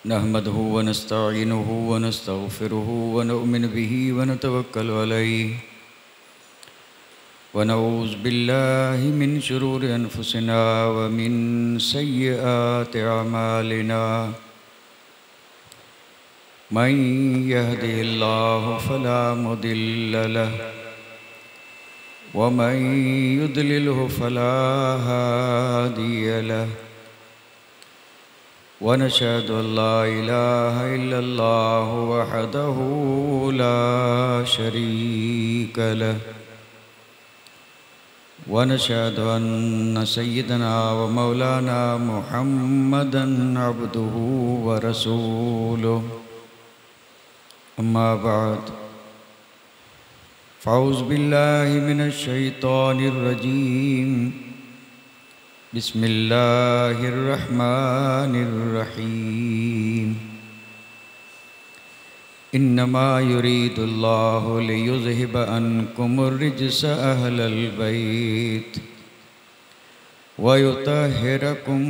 नहमदहु व नस्तईनुहु व नस्तगफिरुहु व नु'मिनु बिही व नतवक्कलु अलैहि व नऊज़ु बिल्लाहि मिन शुरूरि अनफुसिना व मिन सय्यिआति अमालिना मन यहदिहिल्लाहु फला मुदिल्ल लहु व मन युद्लिलहु फला हादिय लहु वनशहदु अल्ला इलाहा इल्लल्लाहु वहदहु ला शरीक लहु वनशहदु अन्न सय्यदना व मौलाना मुहम्मदन अब्दुहु व रसूलुहु अम्मा बाद फ़अऊज़ु बिल्लाहि मिनश शैतानिर रजीम बिस्मिल्लाहिर्रहमानिर्रहीम इन्नमा युरीदुल्लाहु लियुज़हिब अन्कुमुर रिज्स अहलल बैत व युतहिरकुम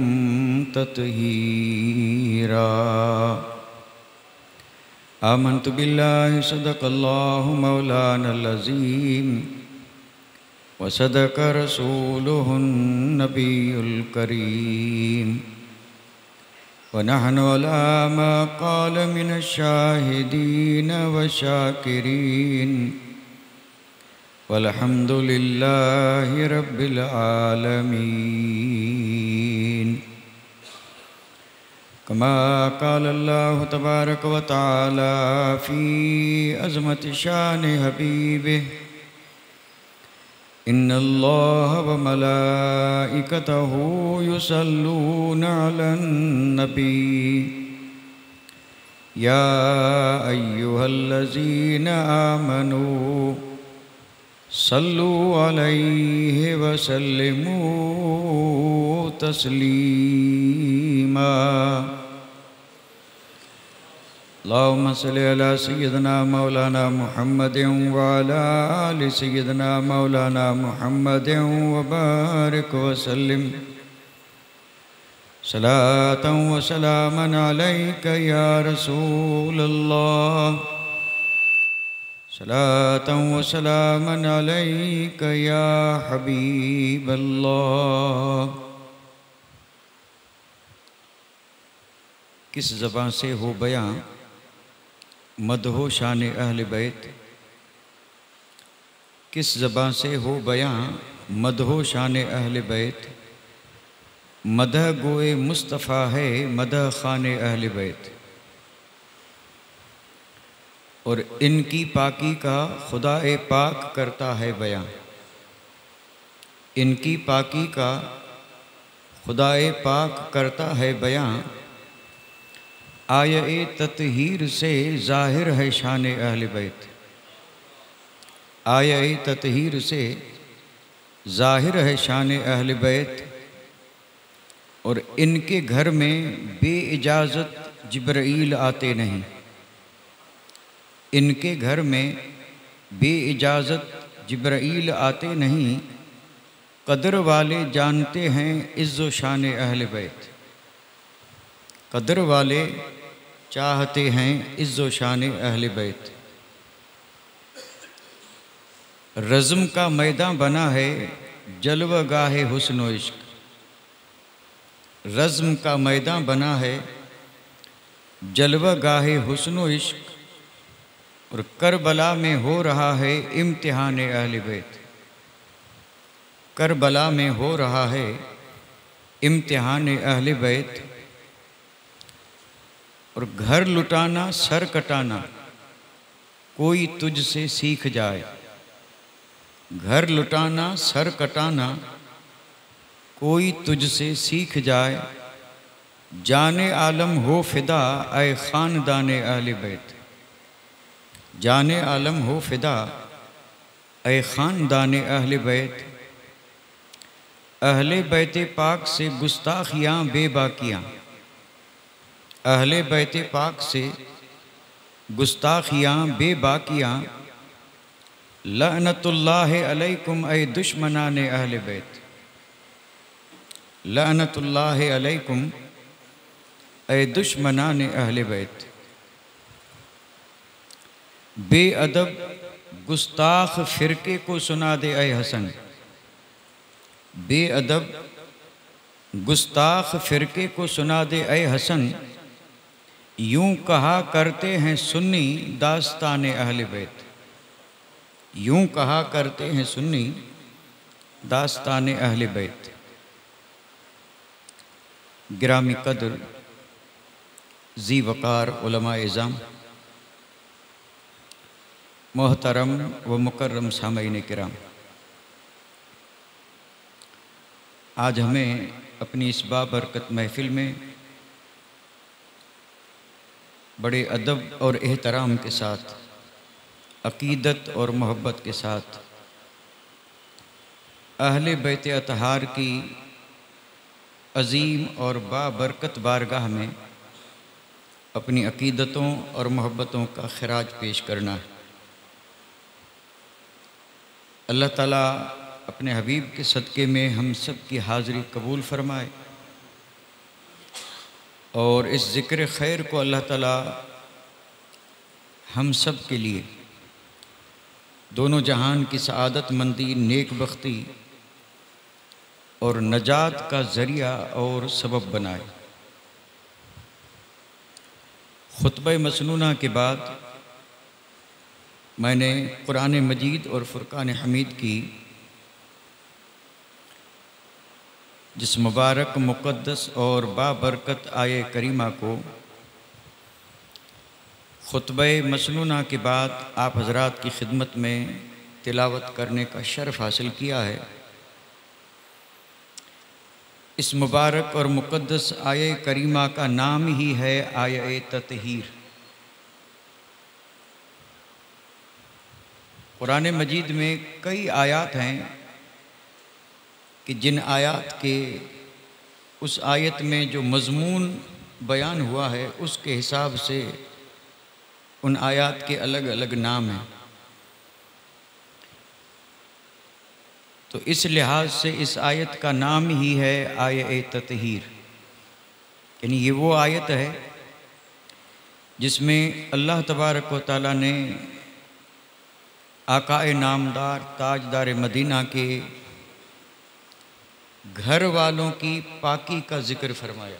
तत्हीरा आमन्तु बिल्लाहि सदक़ल्लाहु मौलानल अज़ीम व सदक़ रसूलुहुन नबियुल करीम व नहनु अला मा क़ाल मिनश शाहिदीन व शाकिरीन वल्हम्दुलिल्लाहि रब्बिल आलमीन। कमा क़ाल अल्लाहु तबारक व तआला फ़ी अज़मति शान हबीबिहि इन्नल्लाह व मलाइकतहु युसल्लूना अलन नबी या अय्युहल्लज़ीना आमनू सल्लु अलैहि व सल्लिमू तस्लीमा। अल्लाहुम्मा सल्लि अला सय्यिदना मौलाना मुहम्मदिन व अला आलि सय्यिदना मौलाना मुहम्मदिन व बारिक व सल्लिम सलातन व सलामन अलैका या रसूलल्लाह सलातन व सलामन अलैका या हबीबल्लाह। किस ज़बान से हो बयां मदहो शान अहल बैत, किस ज़बान से हो बयां मदहो शान अहल बैत, मदह गोए मुस्तफ़ा है मदह खान अहल बैत। और इनकी पाकी का खुदा ए पाक करता है बयां, इनकी पाकी का खुदा ए पाक करता है बयां। आये तत्हीर से ज़ाहिर है शान अहल बैत, आये तत्हीर से ज़ाहिर है शान अहल बैत। और इनके घर में बे इजाज़त जिब्राईल आते नहीं, इनके घर में बे इजाज़त जिब्राईल आते नहीं। कदर वाले जानते हैं इज़्ज़ो शान अहल बैत, कदर वाले चाहते हैं इज़्ज़ो शान अहल बैत। रज़्म का मैदान बना है जलवा गाहे हुस्न इश्क, रज़्म का मैदान बना है जलवा गाहे हुस्न इश्क। और करबला में हो रहा है इम्तिहान अहल बैत, करबला में हो रहा है इम्तिहान अहल बैत। और घर लुटाना सर कटाना कोई तुझसे सीख जाए, घर लुटाना सर कटाना कोई तुझसे सीख जाए। जाने आलम हो फिदा ऐ ख़ानदान अहल बैत, जाने आलम हो फिदा ऐ ख़ानदान अहल बैत। अहले बैत पाक से गुस्ताखियाँ बेबाकियाँ, अहले बैत पाक से गुस्ताखियाँ बेबाकियाँ। लअनतुल्लाह अलैकुम ऐ दुश्मनान अहल बैत, लअनतुल्लाह अलैकुम ए दुश्मनान अहले बैत, बेअदब गुस्ताख फ़िरके को सुना दे ए हसन। बेअदब गुस्ताख फ़िरके को सुना दे ए हसन, यूं कहा करते हैं सुन्नी दास्तान अहले बैत। यूं कहा करते हैं सुन्नी दास्तान अहले बैत। गिरामी कदर जी वक़ार उलमाए इज़ाम, मोहतरम व मुकर्रम सामईन किराम, आज हमें अपनी इस बाबरकत महफ़िल में बड़े अदब और एहतराम के साथ, अक़ीदत और मोहब्बत के साथ अहले बैत अतहार की अज़ीम और बाबरकत बारगाह में अपनी अक़ीदतों और मोहब्बतों का खिराज पेश करना है। अल्लाह ताला अपने हबीब के सदक़े में हम सब की हाज़िरी कबूल फरमाए और इस ज़िक्र खैर को अल्लाह ताला हम सब के लिए दोनों जहान की सआदत मंदी, नेक बख्ती और नजात का ज़रिया और सबब बनाए। खुतबा मसनूना के बाद मैंने कुरान मजीद और फ़ुरक़ान हमीद की जिस मुबारक, मुक़द्दस और बाबरकत आये करीमा को खुतबा मसनूना के बाद आप हज़रात की खिदमत में तिलावत करने का शर्फ़ हासिल किया है। इस मुबारक और मुक़द्दस आये करीमा का नाम ही है आये ततहीर। कुरान मजीद में कई आयात हैं कि जिन आयात के उस आयत में जो मज़मून बयान हुआ है उसके हिसाब से उन आयात के अलग अलग नाम हैं। तो इस लिहाज से इस आयत का नाम ही है आये ततहीर, यानी ये वो आयत है जिसमें अल्लाह तबारक व तआला ने आकाए नामदार ताजदार मदीना के घर वालों की पाकी का ज़िक्र फरमाया।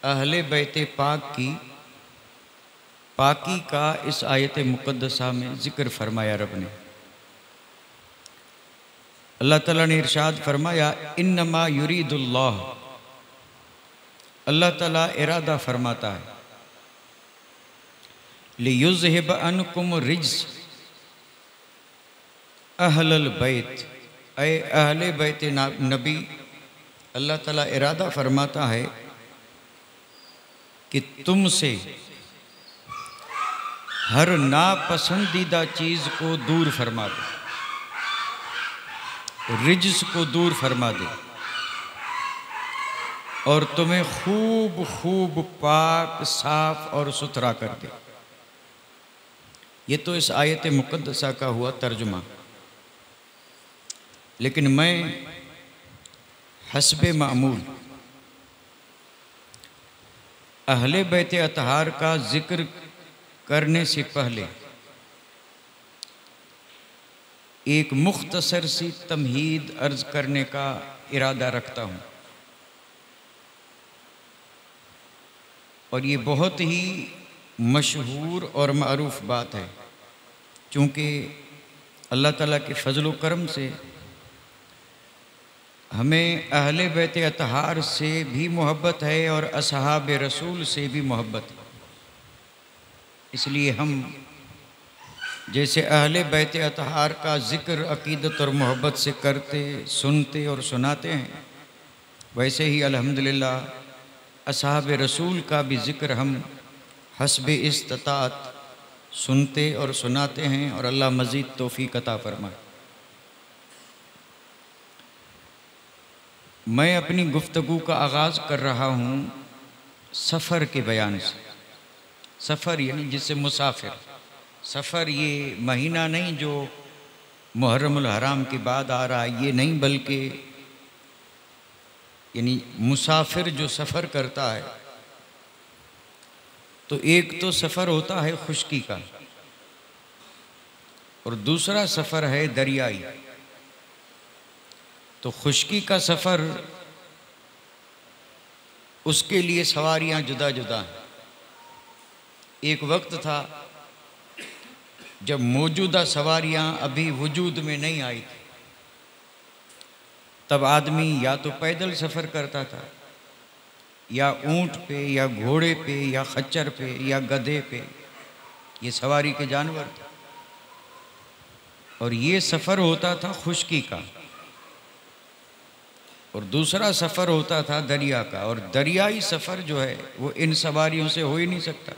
अहले बैत पाक की पाकी का इस आयत मुक़द्दसा में ज़िक्र फरमाया रब ने। अल्लाह ताला ने इरशाद फरमाया, इन्नमा युरीदुल्लाह, अल्लाह ताला इरादा फरमाता है, लियुज़हिब अन्कुम रिज्स अहलल बैत, ऐ अहले बैत नबी, अल्लाह ताला इरादा फरमाता है कि तुमसे हर नापसंदीदा चीज़ को दूर फरमा दे, रिज्स को दूर फरमा दे और तुम्हें खूब खूब पाक, साफ और सुथरा कर दे। ये तो इस आयत मुक़द्दसा का हुआ तर्जुमा। लेकिन मैं हस्बे मामूल अहले बैत अतहार का ज़िक्र करने से पहले एक मुख्तसर सी तमहीद अर्ज़ करने का इरादा रखता हूँ। और ये बहुत ही मशहूर और मारूफ बात है, चूँकि अल्लाह ताला के फ़ज़ल व करम से हमें अहले बैत अतहार से भी मोहब्बत है और असहाब रसूल से भी मोहब्बत है। इसलिए हम जैसे अहले बैत अतहार का ज़िक्र अक़ीदत और मोहब्बत से करते, सुनते और सुनाते हैं, वैसे ही अल्हम्दुलिल्लाह असहाब रसूल का भी ज़िक्र हम हस्बे इस्तिताअत सुनते और सुनाते हैं और अल्लाह मज़ीद तौफ़ीक़ अता फ़रमाए। मैं अपनी गुफ्तगू का आगाज़ कर रहा हूँ सफ़र के बयान से। सफ़र यानी जिससे मुसाफिर, सफ़र ये महीना नहीं जो मुहर्रमुल हराम के बाद आ रहा है, ये नहीं, बल्कि यानी मुसाफिर जो सफ़र करता है तो एक तो सफ़र होता है खुश्की का और दूसरा सफ़र है दरियाई। तो खुश्की का सफ़र उसके लिए सवारियां जुदा जुदा हैं। एक वक्त था जब मौजूदा सवारियां अभी वजूद में नहीं आई थी, तब आदमी या तो पैदल सफ़र करता था या ऊंट पे या घोड़े पे या खच्चर पे या गधे पे, ये सवारी के जानवर थे। और ये सफ़र होता था खुश्की का और दूसरा सफ़र होता था दरिया का। और दरियाई सफ़र जो है वो इन सवारियों से हो ही नहीं सकता।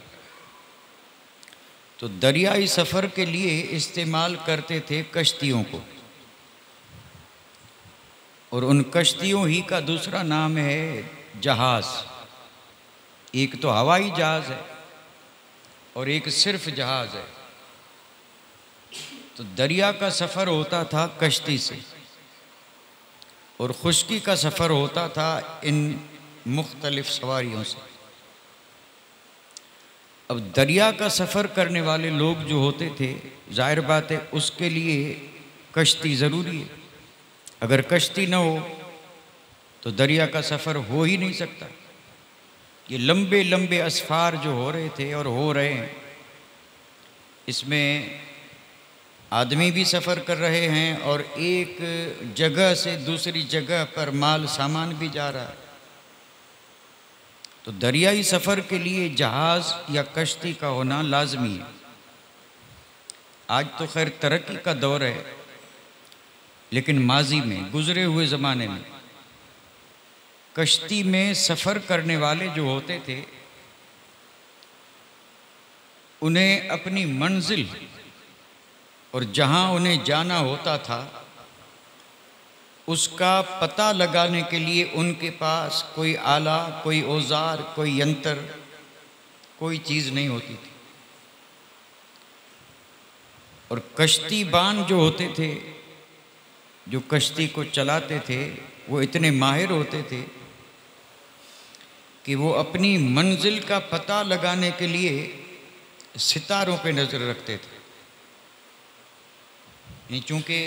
तो दरियाई सफ़र के लिए इस्तेमाल करते थे कश्तियों को, और उन कश्तियों ही का दूसरा नाम है जहाज़। एक तो हवाई जहाज़ है और एक सिर्फ जहाज़ है। तो दरिया का सफ़र होता था कश्ती से और खुश्की का सफ़र होता था इन मुख्तलिफ सवारियों से। अब दरिया का सफ़र करने वाले लोग जो होते थे, जाहिर बात है उसके लिए कश्ती ज़रूरी है। अगर कश्ती न हो तो दरिया का सफ़र हो ही नहीं सकता। ये लंबे लंबे असफार जो हो रहे थे और हो रहे हैं, इसमें आदमी भी सफ़र कर रहे हैं और एक जगह से दूसरी जगह पर माल सामान भी जा रहा है। तो दरियाई सफ़र के लिए जहाज़ या कश्ती का होना लाजमी है। आज तो खैर तरक्की का दौर है, लेकिन माजी में, गुज़रे हुए ज़माने में कश्ती में सफ़र करने वाले जो होते थे उन्हें अपनी मंजिल और जहाँ उन्हें जाना होता था उसका पता लगाने के लिए उनके पास कोई आला, कोई औजार, कोई यंत्र, कोई चीज़ नहीं होती थी। और कश्तीबान जो होते थे, जो कश्ती को चलाते थे, वो इतने माहिर होते थे कि वो अपनी मंजिल का पता लगाने के लिए सितारों पे नज़र रखते थे। चूँकि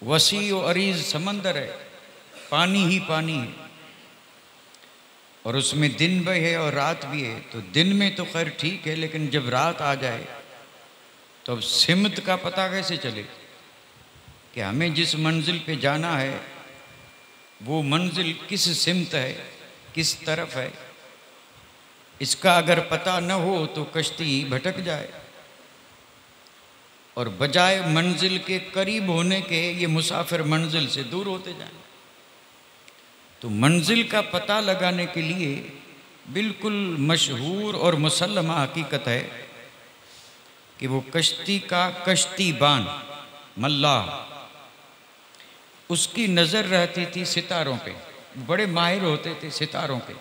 वसी और अरीज समंदर है, पानी ही पानी है और उसमें दिन भी है और रात भी है। तो दिन में तो खैर ठीक है, लेकिन जब रात आ जाए तो अब सिमत का पता कैसे चले कि हमें जिस मंजिल पे जाना है वो मंजिल किस सिमत है, किस तरफ है। इसका अगर पता न हो तो कश्ती भटक जाए और बजाय मंजिल के करीब होने के ये मुसाफिर मंजिल से दूर होते जाएं। तो मंजिल का पता लगाने के लिए बिल्कुल मशहूर और मुसल्लमा हकीकत है कि वो कश्ती का कश्तीबान, मल्लाह, उसकी नज़र रहती थी सितारों पे। बड़े माहिर होते थे सितारों पे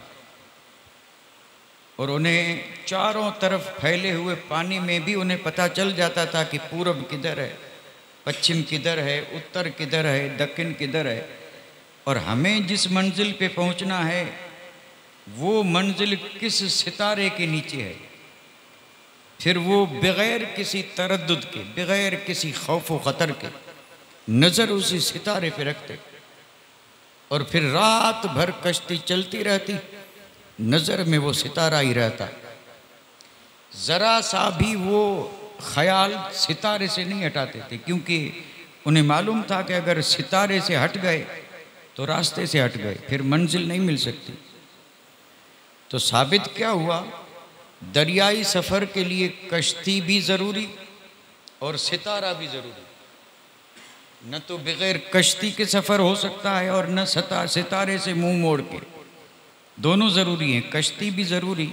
और उन्हें चारों तरफ फैले हुए पानी में भी उन्हें पता चल जाता था कि पूरब किधर है, पश्चिम किधर है, उत्तर किधर है, दक्षिण किधर है। और हमें जिस मंजिल पे पहुंचना है वो मंजिल किस सितारे के नीचे है। फिर वो बग़ैर किसी तरद्दुद के, बग़ैर किसी खौफ व ख़तर के नज़र उसी सितारे पे रखते और फिर रात भर कश्ती चलती रहती, नज़र में वो सितारा ही रहता। ज़रा सा भी वो ख्याल सितारे से नहीं हटाते थे, क्योंकि उन्हें मालूम था कि अगर सितारे से हट गए तो रास्ते से हट गए, फिर मंजिल नहीं मिल सकती। तो साबित क्या हुआ, दरियाई सफ़र के लिए कश्ती भी ज़रूरी और सितारा भी ज़रूरी। न तो बग़ैर कश्ती के सफ़र हो सकता है और न सितारे से मुंह मोड़ के। दोनों ज़रूरी हैं, कश्ती भी ज़रूरी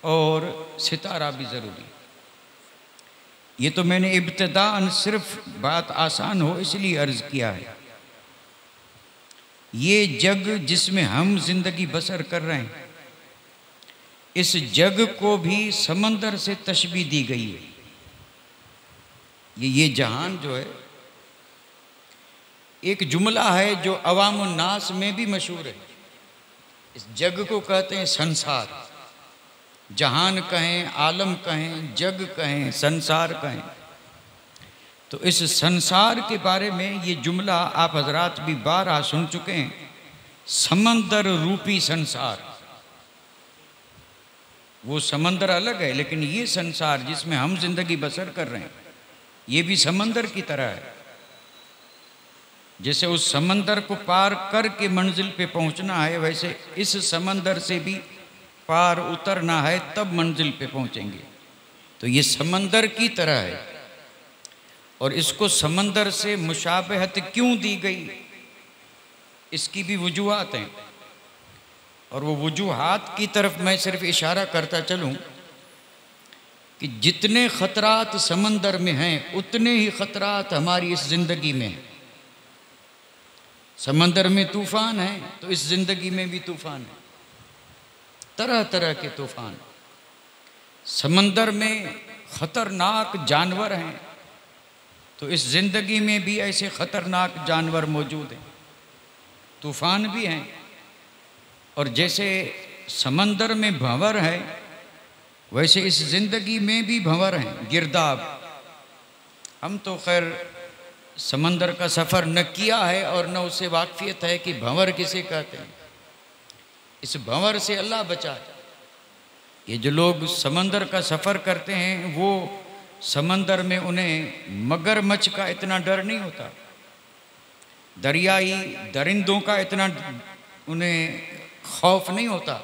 और सितारा भी ज़रूरी। ये तो मैंने इब्तिदाअन सिर्फ बात आसान हो इसलिए अर्ज़ किया है। ये जग जिसमें हम ज़िंदगी बसर कर रहे हैं, इस जग को भी समंदर से तशबीह दी गई है। ये जहान जो है एक जुमला है जो अवामुन नास में भी मशहूर है। इस जग को कहते हैं संसार। जहान कहें, आलम कहें, जग कहें, संसार कहें। तो इस संसार के बारे में ये जुमला आप हजरात भी बारहा सुन चुके हैं, समंदर रूपी संसार। वो समंदर अलग है, लेकिन ये संसार जिसमें हम जिंदगी बसर कर रहे हैं ये भी समंदर की तरह है। जैसे उस समंदर को पार करके मंजिल पे पहुंचना है, वैसे इस समंदर से भी पार उतरना है, तब मंजिल पे पहुंचेंगे। तो ये समंदर की तरह है। और इसको समंदर से मुशाबहत क्यों दी गई, इसकी भी वजूहात हैं। और वो वजूहात की तरफ मैं सिर्फ इशारा करता चलूं कि जितने ख़तरात समंदर में हैं उतने ही ख़तरात हमारी इस ज़िंदगी में हैं। समंदर में तूफ़ान है तो इस ज़िंदगी में भी तूफ़ान है, तरह तरह के तूफ़ान। समंदर में ख़तरनाक जानवर हैं तो इस ज़िंदगी में भी ऐसे ख़तरनाक जानवर मौजूद हैं, तूफ़ान भी हैं। और जैसे समंदर में भंवर है वैसे इस ज़िंदगी में भी भंवर हैं, गिरदाब। हम तो खैर समंदर का सफ़र न किया है और न उससे वाकफियत है कि भंवर किसे कहते हैं। इस भंवर से अल्लाह बचाए। ये जो लोग समंदर का सफ़र करते हैं वो समंदर में उन्हें मगरमच्छ का इतना डर नहीं होता, दरियाई दरिंदों का इतना उन्हें खौफ नहीं होता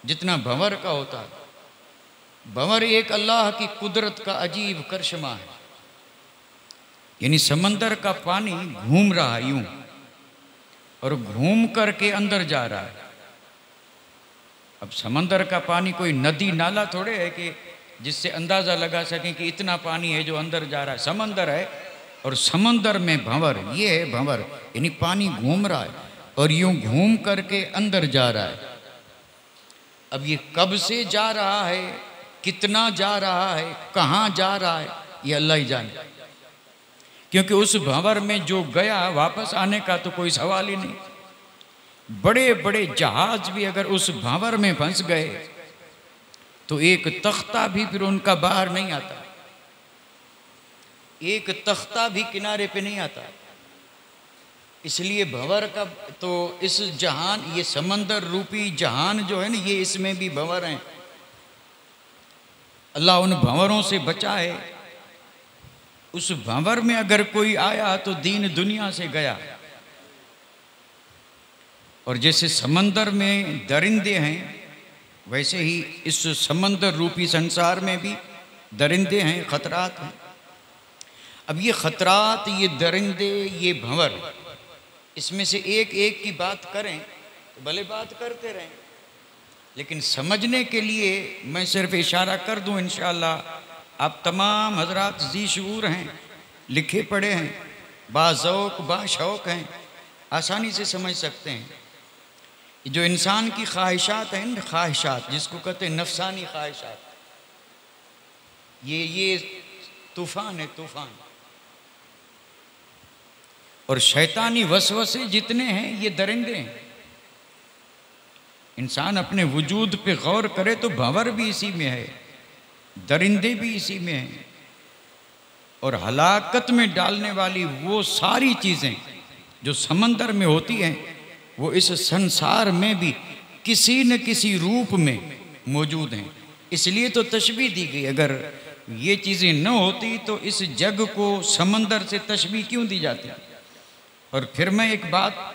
जितना भंवर का होता है। भंवर एक अल्लाह की कुदरत का अजीब करिश्मा है। यानी समंदर का पानी घूम रहा है यूं और घूम करके अंदर जा रहा है। अब समंदर का पानी कोई नदी नाला थोड़े है कि जिससे अंदाज़ा लगा सकें कि इतना पानी है जो अंदर जा रहा है। समंदर है और समंदर में भंवर, ये है भंवर। यानी पानी घूम रहा है और यूं घूम करके अंदर जा रहा है। अब ये कब से जा रहा है, कितना जा रहा है, कहाँ जा रहा है, ये अल्लाह ही जाने। क्योंकि उस भंवर में जो गया वापस आने का तो कोई सवाल ही नहीं। बड़े बड़े जहाज भी अगर उस भंवर में फंस गए तो एक तख्ता भी फिर उनका बाहर नहीं आता, एक तख्ता भी किनारे पे नहीं आता। इसलिए भंवर का तो इस जहान, ये समंदर रूपी जहान जो है ना, ये इसमें भी भंवर हैं। अल्लाह उन भंवरों से बचाए। उस भंवर में अगर कोई आया तो दीन दुनिया से गया। और जैसे समंदर में दरिंदे हैं वैसे ही इस समंदर रूपी संसार में भी दरिंदे हैं, ख़तरात हैं। अब ये ख़तरात, ये दरिंदे, ये भंवर, इसमें से एक एक की बात करें तो भले बात करते रहें, लेकिन समझने के लिए मैं सिर्फ इशारा कर दूं। इंशाअल्लाह आप तमाम हजरात जी शऊर हैं, लिखे पढ़े हैं, बाज़ौक़ बाशौक़ हैं, आसानी से समझ सकते हैं। जो इंसान की ख्वाहिशात हैं न, ख्वाहिशात जिसको कहते हैं नफसानी ख्वाहिशात, ये तूफ़ान है, तूफ़ान। और शैतानी वसवसे जितने हैं ये दरिंदे हैं। इंसान अपने वजूद पे गौर करे तो भंवर भी इसी में है, दरिंदे भी इसी में हैं। और हलाकत में डालने वाली वो सारी चीज़ें जो समंदर में होती हैं वो इस संसार में भी किसी न किसी रूप में मौजूद हैं। इसलिए तो तशबीह दी गई। अगर ये चीज़ें न होती तो इस जग को समंदर से तशबीह क्यों दी जाती। और फिर मैं एक बात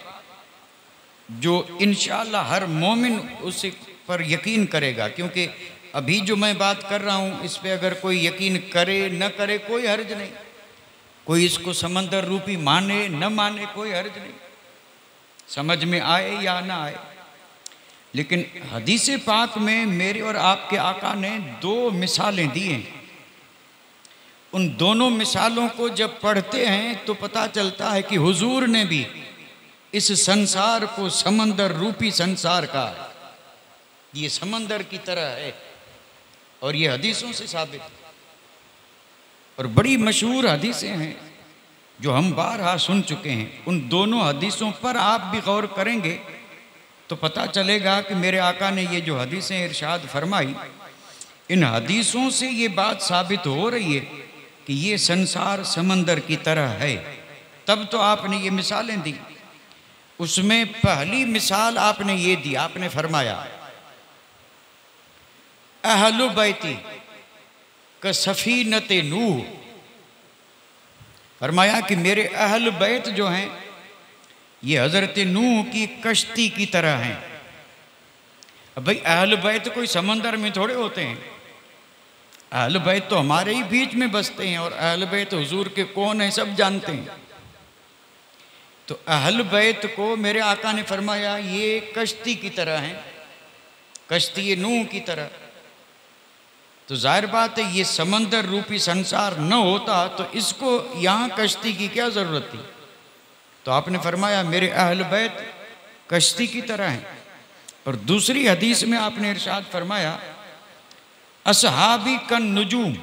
जो इंशाअल्लाह हर मोमिन उस पर यकीन करेगा, क्योंकि अभी जो मैं बात कर रहा हूँ इस पे अगर कोई यकीन करे न करे कोई हर्ज नहीं, कोई इसको समंदर रूपी माने न माने कोई हर्ज नहीं, समझ में आए या ना आए। लेकिन हदीस पाक में मेरे और आपके आका ने दो मिसालें दी हैं। उन दोनों मिसालों को जब पढ़ते हैं तो पता चलता है कि हुजूर ने भी इस संसार को समंदर रूपी संसार का, ये समंदर की तरह है और ये हदीसों से साबित है। और बड़ी मशहूर हदीसें हैं जो हम बारहा सुन चुके हैं, उन दोनों हदीसों पर आप भी गौर करेंगे तो पता चलेगा कि मेरे आका ने ये जो हदीसें इरशाद फरमाई, इन हदीसों से ये बात साबित हो रही है कि ये संसार समंदर की तरह है। तब तो आपने ये मिसालें दी। उसमें पहली मिसाल आपने ये दी, आपने फरमाया अहलु बैती का सफीनत नूह, फरमाया कि मेरे अहल बैत जो हैं ये हज़रत नूह की कश्ती की तरह हैं। अब भाई अहल बैत कोई समंदर में थोड़े होते हैं, अहल बैत तो हमारे ही बीच में बसते हैं और अहल बैत हुजूर के कौन है सब जानते हैं। तो अहल बैत को मेरे आका ने फरमाया ये कश्ती की तरह हैं, कश्ती नूह की तरह। तो जाहिर बात है ये समंदर रूपी संसार न होता तो इसको यहाँ कश्ती की क्या ज़रूरत थी। तो आपने फरमाया मेरे अहल बैत कश्ती की तरह हैं। और दूसरी हदीस में आपने इरशाद फरमाया असहाबी कन नुजूम,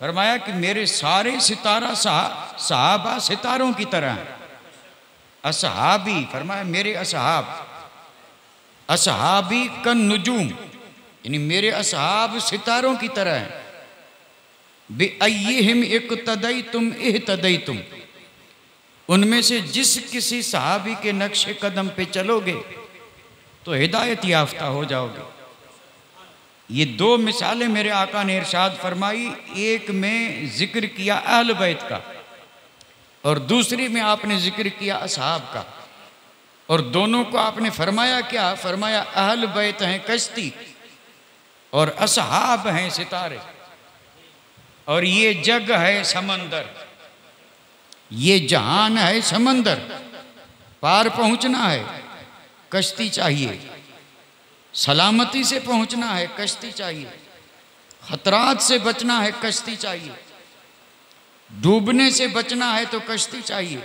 फरमाया कि मेरे सारे सितारा सहाबा सितारों की तरह हैं। असहाबी फरमाया मेरे असहाब, असहाबी कन नुजूम यानी मेरे असहाब सितारों की तरह हैं। बेअय्यिहिम इक्तदैतुम इह्तदैतुम, उनमें से जिस किसी सहाबी के नक्शे कदम पे चलोगे तो हिदायत याफ्ता हो जाओगे। ये दो मिसालें मेरे आका ने इरशाद फरमाई, एक में जिक्र किया अहल बैत का और दूसरी में आपने जिक्र किया असहाब का। और दोनों को आपने फरमाया क्या, फरमाया अहल बैत हैं कश्ती और असहाब हैं सितारे, और ये जग है समंदर, ये जहान है समंदर, पार पहुंचना है कश्ती चाहिए, सलामती से पहुंचना है कश्ती चाहिए, खतरात से बचना है कश्ती चाहिए, डूबने से बचना है तो कश्ती चाहिए,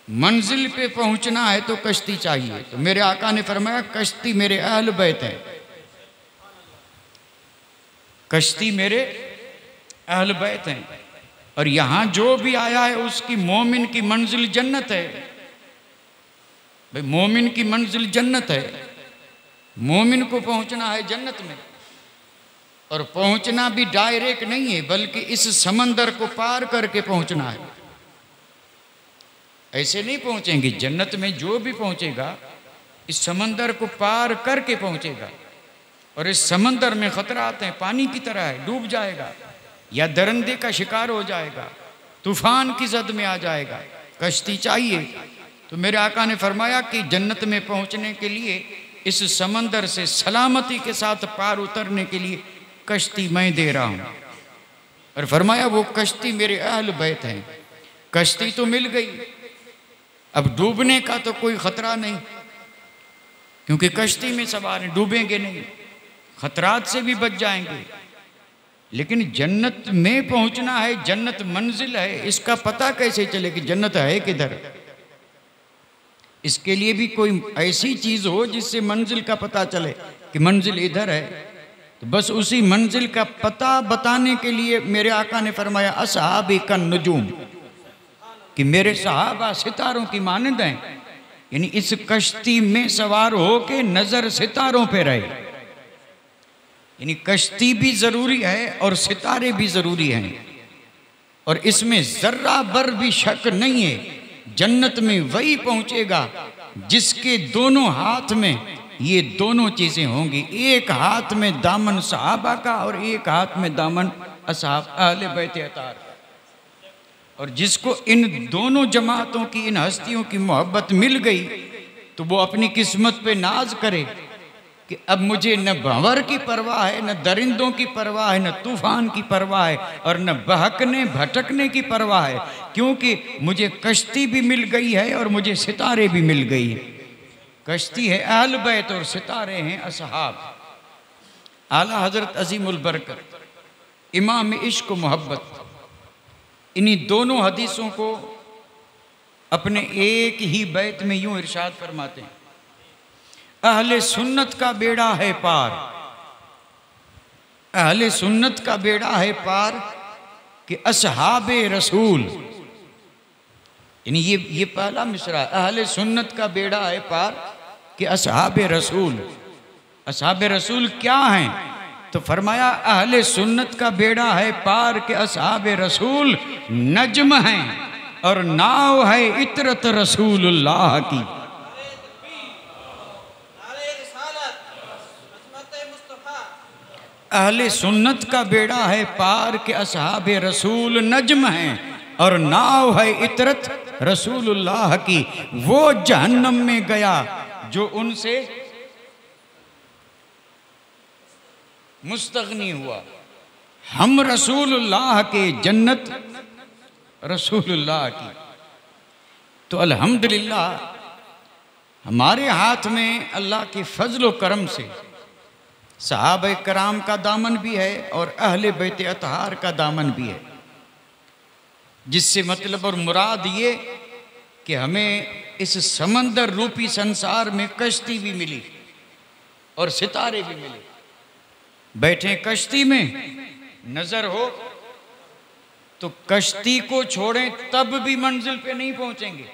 मंजिल पे पहुंचना है तो कश्ती चाहिए। तो मेरे आका ने फरमाया कश्ती मेरे अहल बैत हैं, कश्ती मेरे अहल बैत हैं। और यहाँ जो भी आया है उसकी मोमिन की मंजिल जन्नत है। भाई मोमिन की मंजिल जन्नत है, मोमिन को पहुंचना है जन्नत में। और पहुंचना भी डायरेक्ट नहीं है बल्कि इस समंदर को पार करके पहुंचना है। ऐसे नहीं पहुंचेंगे जन्नत में, जो भी पहुंचेगा इस समंदर को पार करके पहुंचेगा। और इस समंदर में खतरात हैं, पानी की तरह है, डूब जाएगा या दरिंदे का शिकार हो जाएगा, तूफान की जद में आ जाएगा, कश्ती चाहिए। तो मेरे आका ने फरमाया कि जन्नत में पहुंचने के लिए इस समंदर से सलामती के साथ पार उतरने के लिए कश्ती मैं दे रहा हूँ। और फरमाया वो कश्ती मेरे अहल बैत हैं। कश्ती तो मिल गई, अब डूबने का तो कोई खतरा नहीं क्योंकि कश्ती में सवार हैं, डूबेंगे नहीं, खतरात से भी बच जाएंगे। लेकिन जन्नत में पहुंचना है, जन्नत मंजिल है, इसका पता कैसे चले कि जन्नत है किधर। इसके लिए भी कोई ऐसी चीज़ हो जिससे मंजिल का पता चले कि मंजिल इधर है। तो बस उसी मंजिल का पता बताने के लिए मेरे आका ने फरमाया असहाबी कन नुजूम, कि मेरे सहाबा सितारों की मानंद हैं। यानी इस कश्ती में सवार हो के नजर सितारों पे रहे। यानी कश्ती भी जरूरी है और सितारे भी जरूरी हैं। और इसमें जर्रा भर भी शक नहीं है, जन्नत में वही पहुंचेगा जिसके दोनों हाथ में ये दोनों चीजें होंगी। एक हाथ में दामन सहाबा का और एक हाथ में दामन असहाब अहले बैत अतार। और जिसको इन दोनों जमातों की, इन हस्तियों की मोहब्बत मिल गई तो वो अपनी किस्मत पे नाज करे कि अब मुझे न भंवर की परवाह है, न दरिंदों की परवाह है, न तूफान की परवाह है और न बहकने भटकने की परवाह है, क्योंकि मुझे कश्ती भी मिल गई है और मुझे सितारे भी मिल गई है। कश्ती है अहल बैत और सितारे हैं असहाब। आला हजरत अजीमुल बरकत इमाम इश्क व मोहब्बत इन्हीं दोनों हदीसों को अपने एक ही बैत में यूं इरशाद फरमाते हैं, अहले सुन्नत का बेड़ा है पार, अहले सुन्नत का बेड़ा है पार, कि असहाबे रसूल, यानी ये पहला मिसरा, अहले सुन्नत का बेड़ा है पार कि असहाबे रसूल। असहाबे रसूल क्या हैं? तो फरमाया अहले सुन्नत का बेड़ा है पार के असहाबे रसूल नज्म हैं और नाव है इतरत रसूलुल्लाह की। अहले सुन्नत का बेड़ा है पार के असहाबे रसूल नज्म हैं और नाव है इतरत रसूलुल्लाह की। वो जहन्नम में गया जो उनसे मुस्तगनी हुआ, हम रसूलुल्लाह के, जन्नत रसूलुल्लाह की। तो अल्हम्दुलिल्लाह हमारे हाथ में अल्लाह के फजल व करम से सहाबा कराम का दामन भी है और अहले बैत अतहार का दामन भी है, जिससे मतलब और मुराद ये कि हमें इस समंदर रूपी संसार में कश्ती भी मिली और सितारे भी मिले। बैठे कश्ती में, नजर हो तो कश्ती को छोड़ें तब भी मंजिल पे नहीं पहुंचेंगे।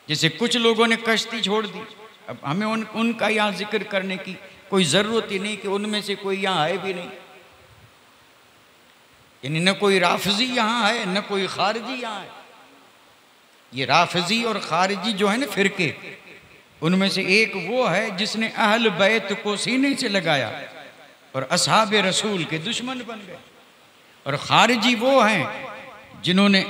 जैसे कुछ लोगों ने कश्ती छोड़ दी, अब हमें उनका यहाँ जिक्र करने की कोई ज़रूरत ही नहीं कि उनमें से कोई यहाँ है भी नहीं। यानी न कोई राफजी यहाँ है न कोई खारजी यहाँ है। ये राफजी और खारजी जो है ना फिरके, उनमें से एक वो है जिसने अहल बैत को सीने से लगाया और असहाबे रसूल के दुश्मन बन गए, और खारिजी वो हैं जिन्होंने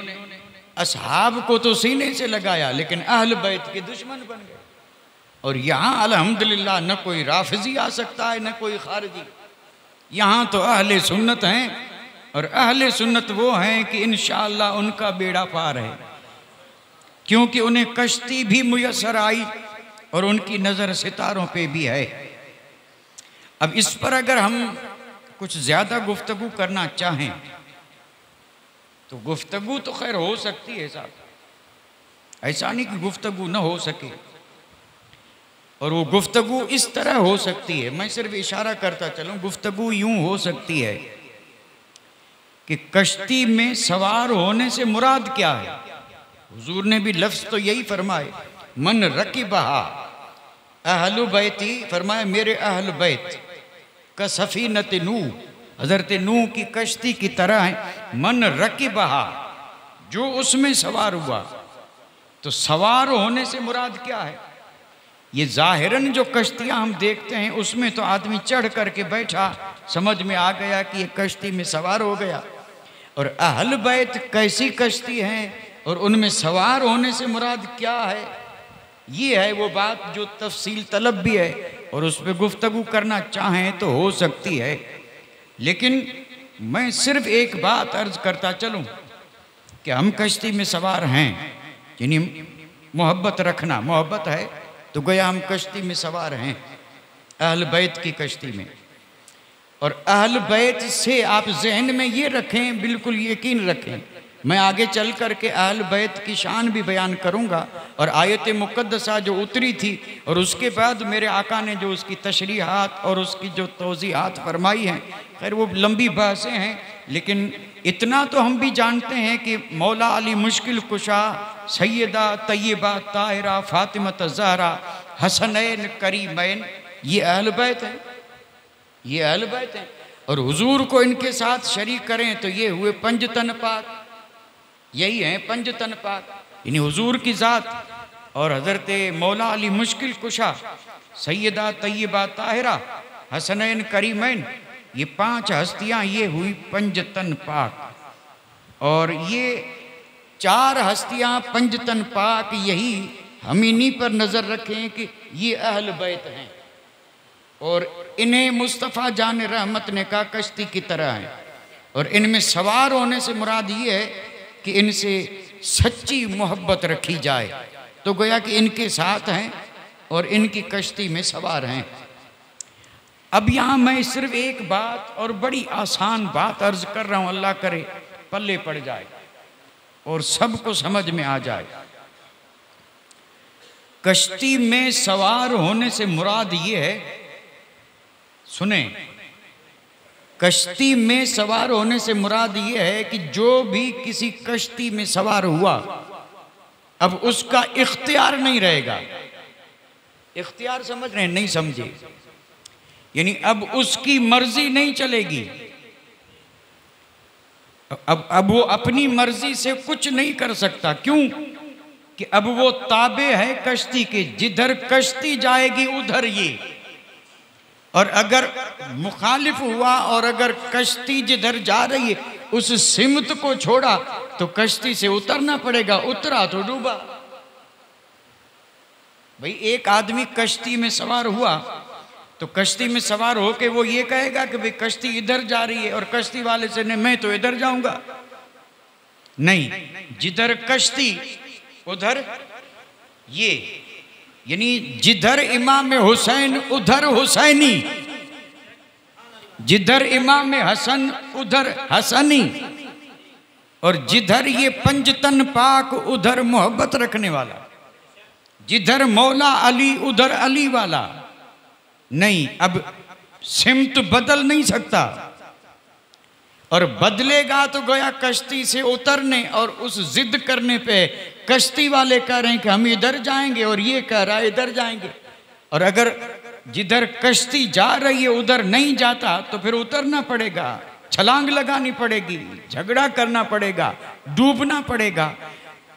असहाब को तो सीने से लगाया लेकिन अहल बैत के दुश्मन बन गए। और यहाँ अल्हम्दुलिल्लाह न कोई राफजी आ सकता है न कोई खारिजी, यहाँ तो अहले सुन्नत हैं। और अहले सुन्नत वो हैं कि इंशाअल्लाह उनका बेड़ा पार है, क्योंकि उन्हें कश्ती भी मुयस्सर आई और उनकी नज़र सितारों पे भी है। अब इस पर अगर हम कुछ ज़्यादा गुफ्तगू करना चाहें तो गुफ्तगू तो खैर हो सकती है साहब, ऐसा नहीं कि गुफ्तगू न हो सके। और वो गुफ्तगू इस तरह हो सकती है, मैं सिर्फ इशारा करता चलूँ, गुफ्तगू यूँ हो सकती है कि कश्ती में सवार होने से मुराद क्या है। हुजूर ने भी लफ्ज़ तो यही फरमाए, मन रकीबहा अहलु बैती, फरमाया मेरे अहल बैत का सफीनत नूह, हज़रत नूह की कश्ती की तरह है। मन रकीबहा, जो उसमें सवार हुआ। तो सवार होने से मुराद क्या है? ये ज़ाहिरन जो कश्तियाँ हम देखते हैं उसमें तो आदमी चढ़ करके बैठा, समझ में आ गया कि ये कश्ती में सवार हो गया। और अहल बैत कैसी कश्ती हैं और उनमें सवार होने से मुराद क्या है, ये है वो बात जो तफसील तलब भी है और उस पर गुफ्तगू करना चाहें तो हो सकती है। लेकिन मैं सिर्फ एक बात अर्ज करता चलूँ कि हम कश्ती में सवार हैं, यानी मोहब्बत रखना, मोहब्बत है तो गया हम कश्ती में सवार हैं अहल बैत की कश्ती में। और अहल बैत से आप जहन में ये रखें, बिल्कुल यकीन रखें, मैं आगे चल कर के अहल बैत की शान भी बयान करूँगा और आयत मुक़द्दसा जो उतरी थी और उसके बाद मेरे आका ने जो उसकी तशरीहात और उसकी जो तौज़ीहात फरमाई हैं, खैर वो लंबी बहसें हैं, लेकिन इतना तो हम भी जानते हैं कि मौला अली मुश्किल कुशा, सैयदा तय्यबा ताहिरा फ़ातिमा ज़हरा हसनैन करीमैन, ये अहल बैत हैं, ये अहल बैत हैं। और हुजूर को इनके साथ शरीक करें तो ये हुए पंजतन पाक, यही हैं पंजतन पाक, यानी हुजूर की ज़ात और हज़रत मौला अली मुश्किल कुशा, सैयदा तय्यबा ताहिरा हसनैन करीमैन, ये पांच हस्तियां ये हुई पंजतन पाक। और ये चार हस्तियां पंजतन पाक, यही हम इन्हीं पर नज़र रखें कि ये अहल बैत हैं और इन्हें मुस्तफ़ा जान रहमत ने कहा कश्ती की तरह है। और इनमें सवार होने से मुराद ये है कि इनसे सच्ची मोहब्बत रखी जाए, तो गोया कि इनके साथ हैं और इनकी कश्ती में सवार हैं। अब यहाँ मैं सिर्फ एक बात और बड़ी आसान बात अर्ज कर रहा हूँ, अल्लाह करे पल्ले पड़ जाए और सबको समझ में आ जाए। कश्ती में सवार होने से मुराद ये है, सुने, कश्ती में सवार होने से मुराद ये है कि जो भी किसी कश्ती में सवार हुआ अब उसका इख्तियार नहीं रहेगा। इख्तियार समझ रहे हैं? नहीं समझे? यानी अब उसकी मर्जी नहीं चलेगी। अब वो अपनी मर्जी से कुछ नहीं कर सकता। क्यों? कि अब वो ताबे है कश्ती के, जिधर कश्ती जाएगी उधर ये। और अगर मुखालिफ हुआ और अगर कश्ती जिधर जा रही है उस सिमत को छोड़ा तो कश्ती से उतरना पड़ेगा, उतरा तो डूबा। भाई एक आदमी कश्ती में सवार हुआ तो कश्ती में सवार होके वो ये कहेगा कि भाई कश्ती इधर जा रही है और कश्ती वाले से ने मैं तो इधर जाऊंगा। नहीं, जिधर कश्ती उधर ये, यानी जिधर इमाम हुसैन उधर हुसैनी, जिधर इमाम हसन उधर हसनी, और जिधर ये पंजतन पाक उधर मोहब्बत रखने वाला, जिधर मौला अली उधर अली वाला। नहीं, अब सिमत बदल नहीं सकता, और बदलेगा तो गया कश्ती से उतरने और उस जिद करने पे कश्ती वाले कह रहे हैं कि हम इधर जाएंगे और ये कह रहा है इधर जाएंगे। और अगर जिधर कश्ती जा रही है उधर नहीं जाता तो फिर उतरना पड़ेगा, छलांग लगानी पड़ेगी, झगड़ा करना पड़ेगा, डूबना पड़ेगा।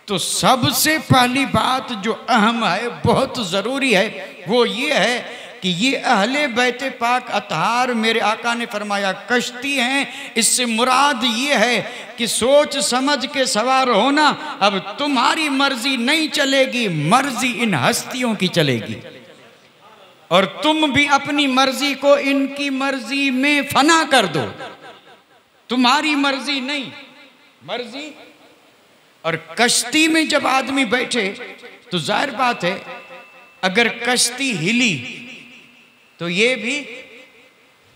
तो सबसे पहली बात जो अहम है, बहुत ज़रूरी है, वो ये है कि ये अहले बैते पाक अतहार, मेरे आका ने फरमाया, कश्ती हैं। इससे मुराद ये है कि सोच समझ के सवार होना। अब तुम्हारी मर्जी नहीं चलेगी, मर्जी इन हस्तियों की चलेगी, और तुम भी अपनी मर्जी को इनकी मर्जी में फना कर दो। तुम्हारी मर्जी नहीं, मर्जी। और कश्ती में जब आदमी बैठे तो जाहिर बात है अगर कश्ती हिली तो ये भी,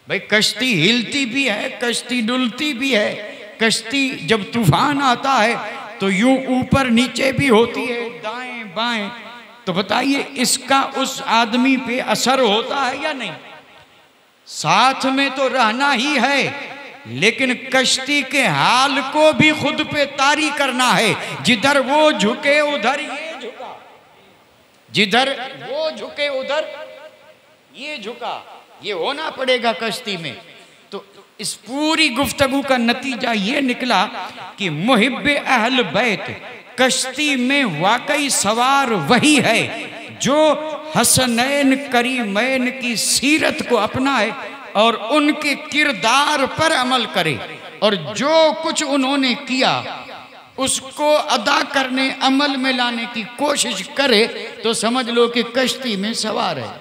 भाई कश्ती हिलती भी है, कश्ती डुलती भी है। कश्ती जब तूफान आता है तो यूं ऊपर नीचे भी होती है, दाएं बाएं। तो बताइए इसका उस आदमी पे असर होता है या नहीं? साथ में तो रहना ही है, लेकिन कश्ती के हाल को भी खुद पे तारी करना है। जिधर वो झुके उधर ये झुका, जिधर वो झुके उधर ये झुका, ये होना पड़ेगा कश्ती में। तो इस पूरी गुफ्तगू का नतीजा ये निकला कि मुहिब्बे अहल बैत कश्ती में वाकई सवार वही है जो हसनैन करीमैन की सीरत को अपनाए और उनके किरदार पर अमल करे, और जो कुछ उन्होंने किया उसको अदा करने, अमल में लाने की कोशिश करे, तो समझ लो कि कश्ती में सवार है।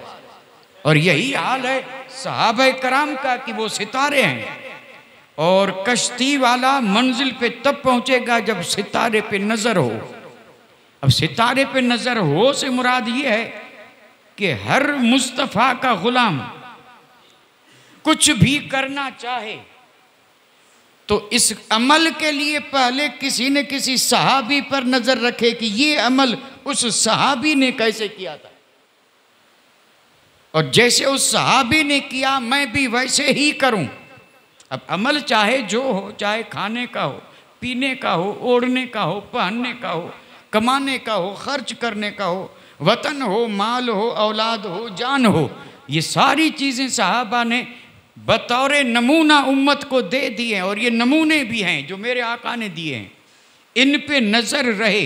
और यही हाल है सहाबा कराम का कि वो सितारे हैं, और कश्ती वाला मंजिल पे तब पहुंचेगा जब सितारे पे नजर हो। अब सितारे पे नजर हो से मुराद ये है कि हर मुस्तफ़ा का गुलाम कुछ भी करना चाहे तो इस अमल के लिए पहले किसी न किसी सहाबी पर नजर रखे कि ये अमल उस सहाबी ने कैसे किया था, और जैसे उस सहाबी ने किया मैं भी वैसे ही करूं। अब अमल चाहे जो हो, चाहे खाने का हो, पीने का हो, ओढ़ने का हो, पहनने का हो, कमाने का हो, खर्च करने का हो, वतन हो, माल हो, औलाद हो, जान हो, ये सारी चीज़ें सहाबा ने बतौर नमूना उम्मत को दे दिए हैं। और ये नमूने भी हैं जो मेरे आका ने दिए हैं। इन पे नज़र रहे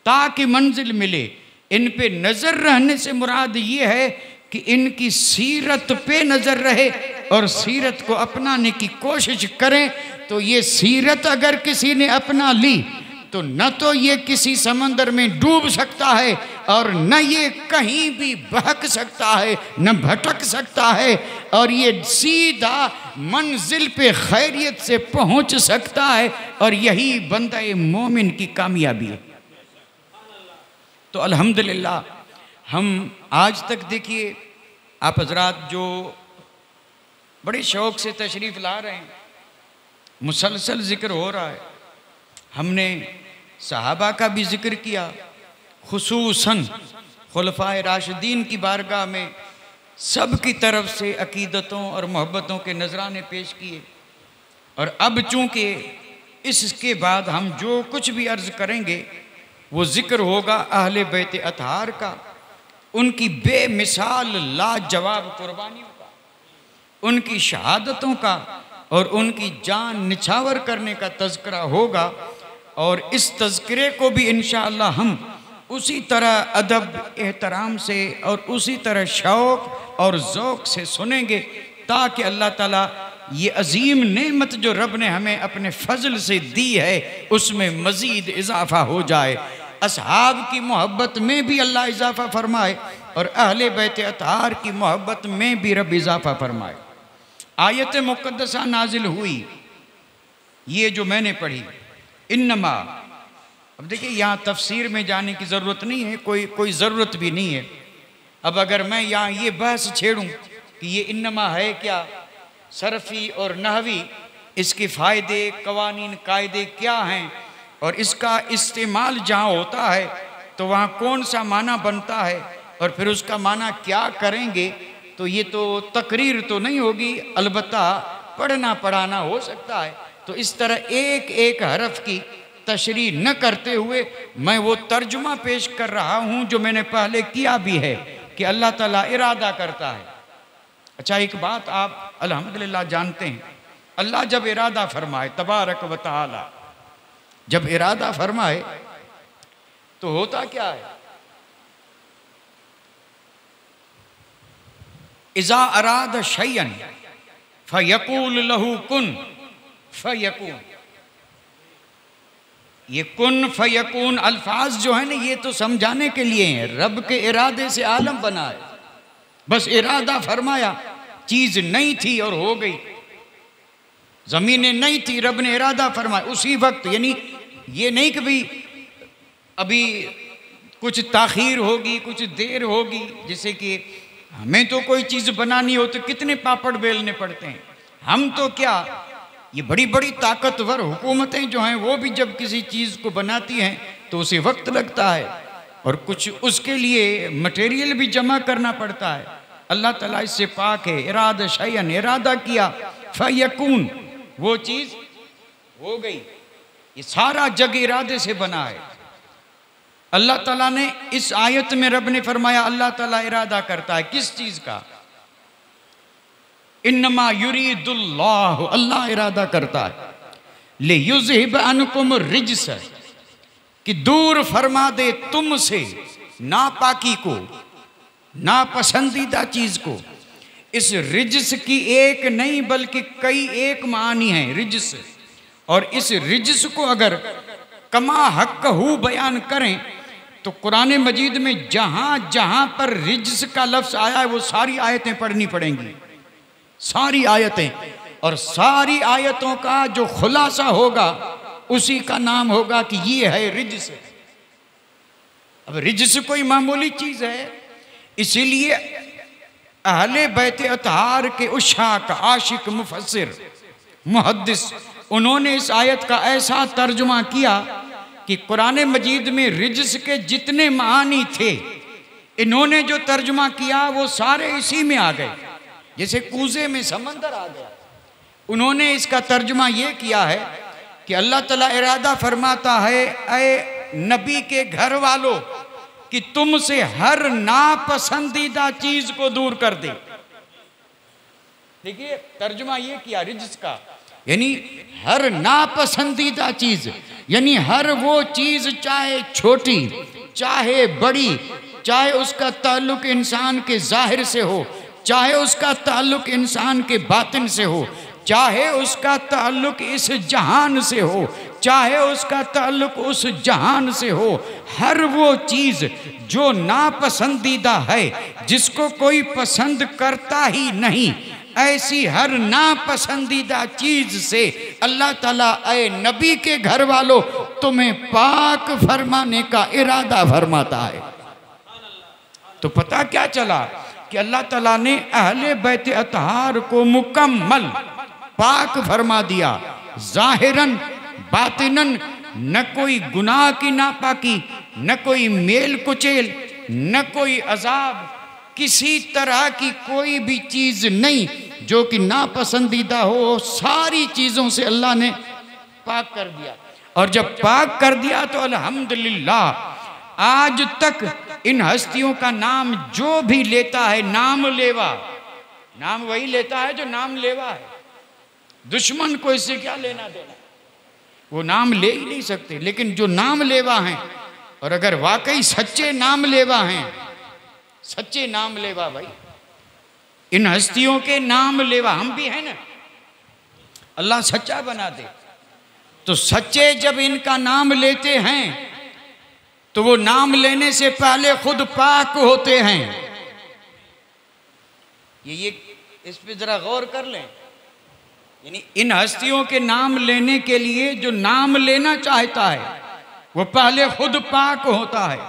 ताकि मंजिल मिले। इन पे नज़र रहने से मुराद ये है कि इनकी सीरत पे नज़र रहे और सीरत को अपनाने की कोशिश करें। तो ये सीरत अगर किसी ने अपना ली तो न तो ये किसी समंदर में डूब सकता है और न ये कहीं भी बहक सकता है, न भटक सकता है, और ये सीधा मंजिल पे खैरियत से पहुंच सकता है। और यही बंदा मोमिन की कामयाबी है। तो अल्हम्दुलिल्लाह हम आज तक, देखिए आप हजरात जो बड़े शौक़ से तशरीफ़ ला रहे हैं, मुसलसल ज़िक्र हो रहा है। हमने सहाबा का भी ज़िक्र किया, खुसूसन खुलफ़ाए राशिदीन की बारगाह में सब की तरफ से अकीदतों और मोहब्बतों के नजराने पेश किए। और अब चूँकि इसके बाद हम जो कुछ भी अर्ज़ करेंगे वो ज़िक्र होगा अहले बैत अतहार का, उनकी बेमिसाल लाजवाब कुर्बानियों का, उनकी शहादतों का और उनकी जान निछावर करने का तज़किरा होगा। और इस तज़किरे को भी इंशाअल्लाह हम उसी तरह अदब एहतराम से और उसी तरह शौक़ और ज़ौक़ से सुनेंगे, ताकि अल्लाह ताला ये अजीम नेमत जो रब ने हमें अपने फ़ज़ल से दी है उसमें मज़ीद इजाफ़ा हो जाए। असहाब की मोहब्बत में भी अल्लाह इजाफ़ा फरमाए और अहले बैत अतहार की मोहब्बत में भी रब इजाफ़ा फरमाए। आयत मुक़द्दसा नाजिल हुई ये जो मैंने पढ़ी, इन्नमा। अब देखिए यहाँ तफसीर में जाने की ज़रूरत नहीं है, कोई ज़रूरत भी नहीं है। अब अगर मैं यहाँ ये बहस छेड़ूँ कि ये इन्नमा है क्या, सरफ़ी और नहवी, इसके फ़ायदे कवानीन कायदे क्या हैं और इसका इस्तेमाल जहाँ होता है तो वहाँ कौन सा माना बनता है और फिर उसका माना क्या करेंगे, तो ये तो तकरीर तो नहीं होगी, अलबत्ता पढ़ना पढ़ाना हो सकता है। तो इस तरह एक एक हरफ की तशरीह न करते हुए मैं वो तर्जुमा पेश कर रहा हूँ जो मैंने पहले किया भी है कि अल्लाह ताला इरादा करता है। अच्छा, एक बात आप अल्हम्दुलिल्लाह जानते हैं, अल्लाह जब इरादा फरमाए तबारक व तआला, जब इरादा फरमाए तो होता क्या है? इज़ा अराद शयअन फयकूल लहू कुन फयकून। ये कुन फयकून अल्फाज जो है ना, ये तो समझाने के लिए हैं। रब के इरादे से आलम बना है, बस इरादा फरमाया, चीज नहीं थी और हो गई। ज़मीनें नहीं थी, रब ने इरादा फरमाया उसी वक्त। यानी ये नहीं कि भाई अभी कुछ ताख़ीर होगी, कुछ देर होगी। जैसे कि हमें तो कोई चीज़ बनानी हो तो कितने पापड़ बेलने पड़ते हैं। हम तो क्या, ये बड़ी बड़ी ताकतवर हुकूमतें जो हैं वो भी जब किसी चीज़ को बनाती हैं तो उसे वक्त लगता है और कुछ उसके लिए मटेरियल भी जमा करना पड़ता है। अल्लाह ताला इससे पाक है। इरादा शयन, इरादा किया, फयकून, वो चीज़ हो गई। ये सारा जग इरादे से बना है। अल्लाह ताला ने इस आयत में रब ने फरमाया अल्लाह ताला इरादा करता है किस चीज़ का? इन्नमा युरीदुल्लाह, अल्लाह इरादा करता है ले युज़हिब अनकुम रिज्स, कि दूर फरमा दे तुमसे नापाकी को, नापसंदीदा चीज को। इस रिज्स की एक नहीं बल्कि कई एक मानी है रिज्स। और इस रिज्स को अगर कमा हक़्क़हू बयान करें तो कुरान मजीद में जहां जहां पर रिज्स का लफ्ज़ आया है वो सारी आयतें पढ़नी पड़ेंगी, सारी आयतें। और सारी आयतों का जो खुलासा होगा उसी का नाम होगा कि ये है रिज्स। अब रिज्स कोई मामूली चीज़ है, इसीलिए अहले बैत अतहार के उशाक, आशिक, मुफस्सिर, मुहद्दिस, उन्होंने इस आयत का ऐसा तर्जुमा किया कि कुरान मजीद में रिज्स के जितने मानी थे इन्होंने जो तर्जुमा किया वो सारे इसी में आ गए। जैसे कूजे में समंदर आ गया, उन्होंने इसका तर्जुमा ये किया है कि अल्लाह ताला इरादा फरमाता है ऐ नबी के घर वालों कि तुमसे हर नापसंदीदा चीज को दूर कर दे। देखिए तर्जुमा ये किया रिज्स का, यानी हर नापसंदीदा चीज, यानी हर वो चीज चाहे छोटी चाहे बड़ी, चाहे उसका ताल्लुक इंसान के जाहिर से हो, चाहे उसका ताल्लुक इंसान के बातिन से हो, चाहे उसका ताल्लुक इस जहान से हो, चाहे उसका ताल्लुक उस जहान से हो, हर वो चीज़ जो नापसंदीदा है, जिसको कोई पसंद करता ही नहीं, ऐसी हर नापसंदीदा चीज़ से अल्लाह ताला ऐ नबी के घर वालों तुम्हें पाक फरमाने का इरादा फरमाता है। तो पता क्या चला कि अल्लाह ताला ने अहले बैत अतहार को मुकम्मल पाक फरमा दिया, जाहिरन बातिनन, न कोई गुनाह की नापाकी, न कोई मेल कुचेल, न कोई अजाब, किसी तरह की कोई भी चीज नहीं जो कि नापसंदीदा हो, सारी चीज़ों से अल्लाह ने पाक कर दिया। और जब पाक कर दिया तो अल्हम्दुलिल्लाह आज तक इन हस्तियों का नाम जो भी लेता है नाम लेवा, नाम वही लेता है जो नाम लेवा है। दुश्मन को इससे क्या लेना देना, वो नाम ले ही नहीं सकते। लेकिन जो नाम लेवा हैं, और अगर वाकई सच्चे नाम लेवा हैं, सच्चे नाम लेवा भाई, इन हस्तियों के नाम लेवा हम भी हैं ना, अल्लाह सच्चा बना दे। तो सच्चे जब इनका नाम लेते हैं तो वो नाम लेने से पहले खुद पाक होते हैं। ये इस पे जरा गौर कर लें। यानी इन हस्तियों के नाम लेने के लिए जो नाम लेना चाहता है वो पहले खुद पाक होता है।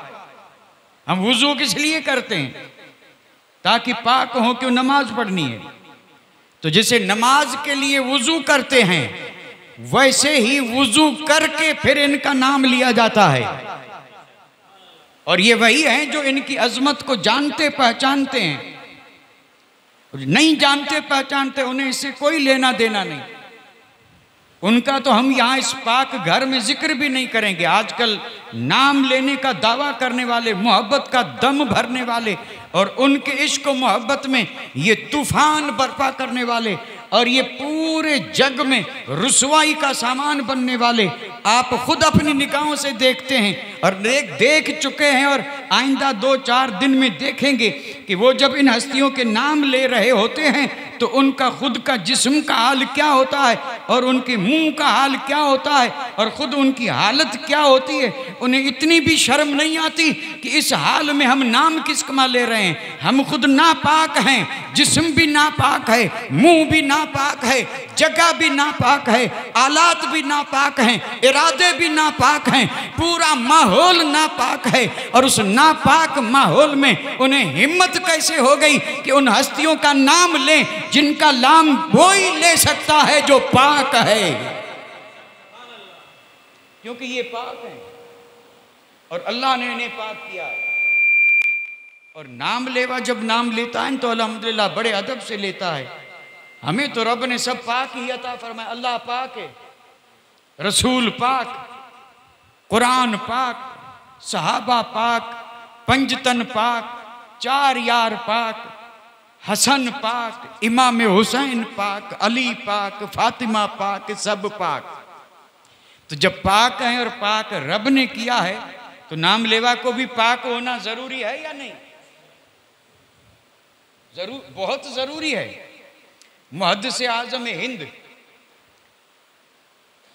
हम वुजू किस लिए करते हैं? ताकि पाक हो, क्यों? नमाज पढ़नी है। तो जैसे नमाज के लिए वुजू करते हैं वैसे ही वुजू करके फिर इनका नाम लिया जाता है। और ये वही हैं जो इनकी अजमत को जानते पहचानते हैं। नहीं जानते पहचानते उन्हें इससे कोई लेना देना नहीं। उनका तो हम यहाँ इस पाक घर में जिक्र भी नहीं करेंगे। आजकल नाम लेने का दावा करने वाले, मोहब्बत का दम भरने वाले और उनके इश्क व मोहब्बत में ये तूफान बर्पा करने वाले और ये पूरे जग में रुसवाई का सामान बनने वाले आप खुद अपनी निगाहों से देखते हैं और देख चुके हैं और आइंदा 2-4 दिन में देखेंगे कि वो जब इन हस्तियों के नाम ले रहे होते हैं तो उनका खुद का जिस्म का हाल क्या होता है और उनके मुंह का हाल क्या होता है और खुद उनकी हालत क्या होती है। उन्हें इतनी भी शर्म नहीं आती कि इस हाल में हम नाम किसका ले रहे हैं। हम खुद नापाक हैं, जिस्म भी नापाक है, मुंह भी नापाक है, जगह भी नापाक है, आलात भी नापाक हैं, इरादे भी नापाक हैं, पूरा माहौल नापाक है। और उस नापाक माहौल में उन्हें हिम्मत कैसे हो गई कि उन हस्तियों का नाम लें जिनका नाम वो ही ले सकता है जो पाक है, क्योंकि ये पाक है और अल्लाह ने इन्हें पाक किया है। और नाम लेवा जब नाम लेता है तो अल्हम्दुलिल्लाह बड़े अदब से लेता है। हमें तो रब ने सब पाक ही अता फरमाया। अल्लाह पाक है, रसूल पाक, कुरान पाक, सहाबा पाक, पंजतन पाक, 4 यार पाक, हसन पाक, इमाम हुसैन पाक, अली पाक, फातिमा पाक, सब पाक। तो जब पाक है और पाक रब ने किया है तो नाम लेवा को भी पाक होना जरूरी है या नहीं? जरूर, बहुत जरूरी है। मुहद्दिस आज़म हिंद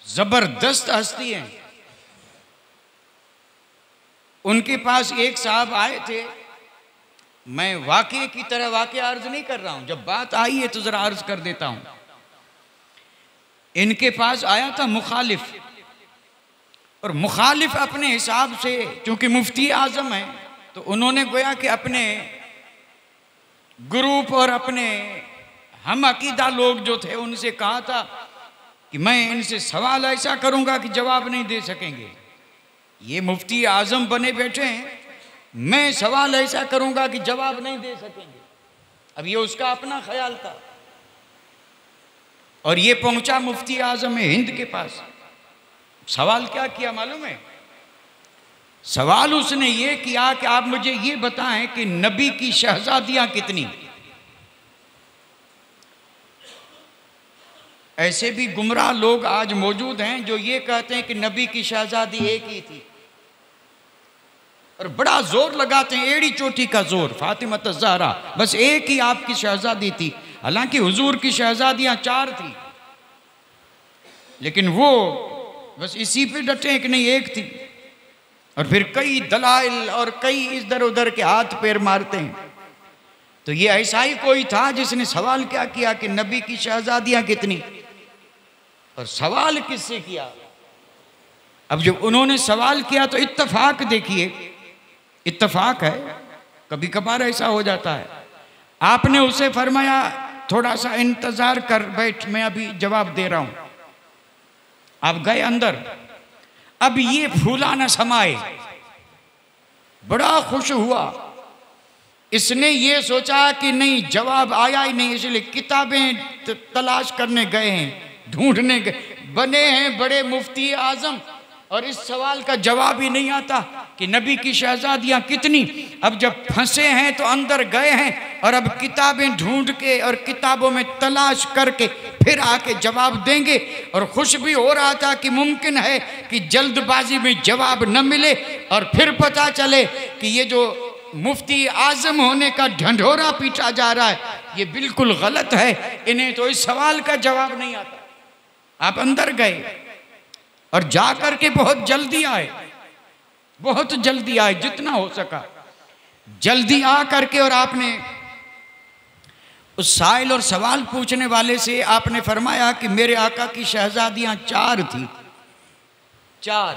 जबरदस्त हस्ती हैं। उनके पास एक साहब आए थे। मैं वाक़े की तरह वाक़े अर्ज नहीं कर रहा हूं, जब बात आई है तो जरा अर्ज कर देता हूं। इनके पास आया था मुखालिफ, और मुखालिफ अपने हिसाब से, चूंकि मुफ्ती आज़म है तो उन्होंने गोया कि अपने ग्रुप और अपने हम अकीदा लोग जो थे उनसे कहा था कि मैं इनसे सवाल ऐसा करूंगा कि जवाब नहीं दे सकेंगे। ये मुफ्ती आज़म बने बैठे हैं, मैं सवाल ऐसा करूंगा कि जवाब नहीं दे सकेंगे। अब ये उसका अपना ख्याल था और ये पहुंचा मुफ्ती आज़म हिंद के पास। सवाल क्या किया मालूम है? सवाल उसने ये किया कि आप मुझे ये बताएं कि नबी की शहजादियां कितनी। ऐसे भी गुमराह लोग आज मौजूद हैं जो ये कहते हैं कि नबी की शहजादी एक ही थी और बड़ा जोर लगाते हैं, एड़ी चोटी का जोर, फातिमा ज़हरा बस एक ही आपकी शहजादी थी। हालांकि हुजूर की शहजादियां 4 थी, लेकिन वो बस इसी पे डटे हैं कि नहीं एक थी। और फिर कई दलाइल और कई इधर उधर के हाथ पैर मारते हैं। तो ये ऐसा ही कोई था जिसने सवाल क्या किया कि नबी की शहजादियां कितनी, और सवाल किससे किया? अब जब उन्होंने सवाल किया तो इत्तफाक देखिए, इत्तफाक है, कभी कभार ऐसा हो जाता है। आपने उसे फरमाया थोड़ा सा इंतजार कर बैठ, मैं अभी जवाब दे रहा हूं। आप गए अंदर। अब ये फूला न समाए, बड़ा खुश हुआ, इसने ये सोचा कि नहीं जवाब आया ही नहीं, इसलिए किताबें तलाश करने गए हैं, ढूंढने गए, बने हैं बड़े मुफ्ती आजम, और इस सवाल का जवाब ही नहीं आता कि नबी की शहजादियाँ कितनी। अब जब फंसे हैं तो अंदर गए हैं और अब किताबें ढूंढ के और किताबों में तलाश करके फिर आके जवाब देंगे। और खुश भी हो रहा था कि मुमकिन है कि जल्दबाजी में जवाब न मिले और फिर पता चले कि ये जो मुफ्ती आजम होने का ढंढोरा पीटा जा रहा है ये बिल्कुल गलत है, इन्हें तो इस सवाल का जवाब नहीं आता। आप अंदर गए और जाकर के बहुत जल्दी आए, बहुत जल्दी आए, जितना हो सका जल्दी आ करके, और आपने उस साइल और सवाल पूछने वाले से आपने फरमाया कि मेरे आका की शहजादियां 4 थी, 4।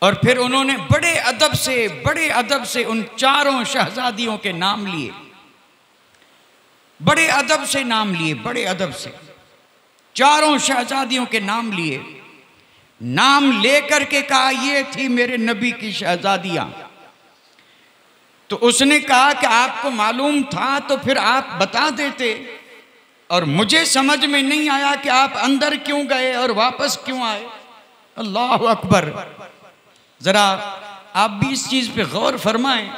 और फिर उन्होंने बड़े अदब से उन 4 शहजादियों के नाम लिए, बड़े अदब से नाम लिए, बड़े अदब से 4 शहजादियों के नाम लिए। नाम लेकर के कहा ये थी मेरे नबी की शहजादियां। तो उसने कहा कि आपको मालूम था तो फिर आप बता देते, और मुझे समझ में नहीं आया कि आप अंदर क्यों गए और वापस क्यों आए। अल्लाह अकबर। जरा आप भी इस चीज पे गौर फरमाएं।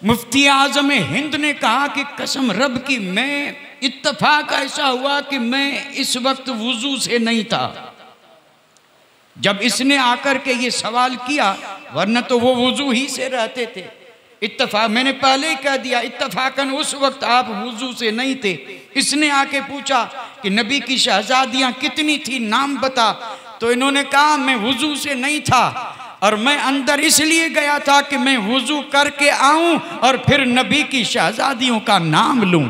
मुफ्ती आजम हिंद ने कहा कि कसम रब की, मैं इत्तफाक ऐसा हुआ कि मैं इस वक्त वुजू से नहीं था जब इसने आकर के ये सवाल किया, वरना तो वो वुजू ही से रहते थे। इत्तफाक, मैंने पहले ही कह दिया, इत्तफाकन उस वक्त आप वुजू से नहीं थे। इसने आके पूछा कि नबी की शहजादियां कितनी थी, नाम बता। तो इन्होंने कहा मैं वुजू से नहीं था और मैं अंदर इसलिए गया था कि मैं वुजू करके आऊं और फिर नबी की शहजादियों का नाम लूं।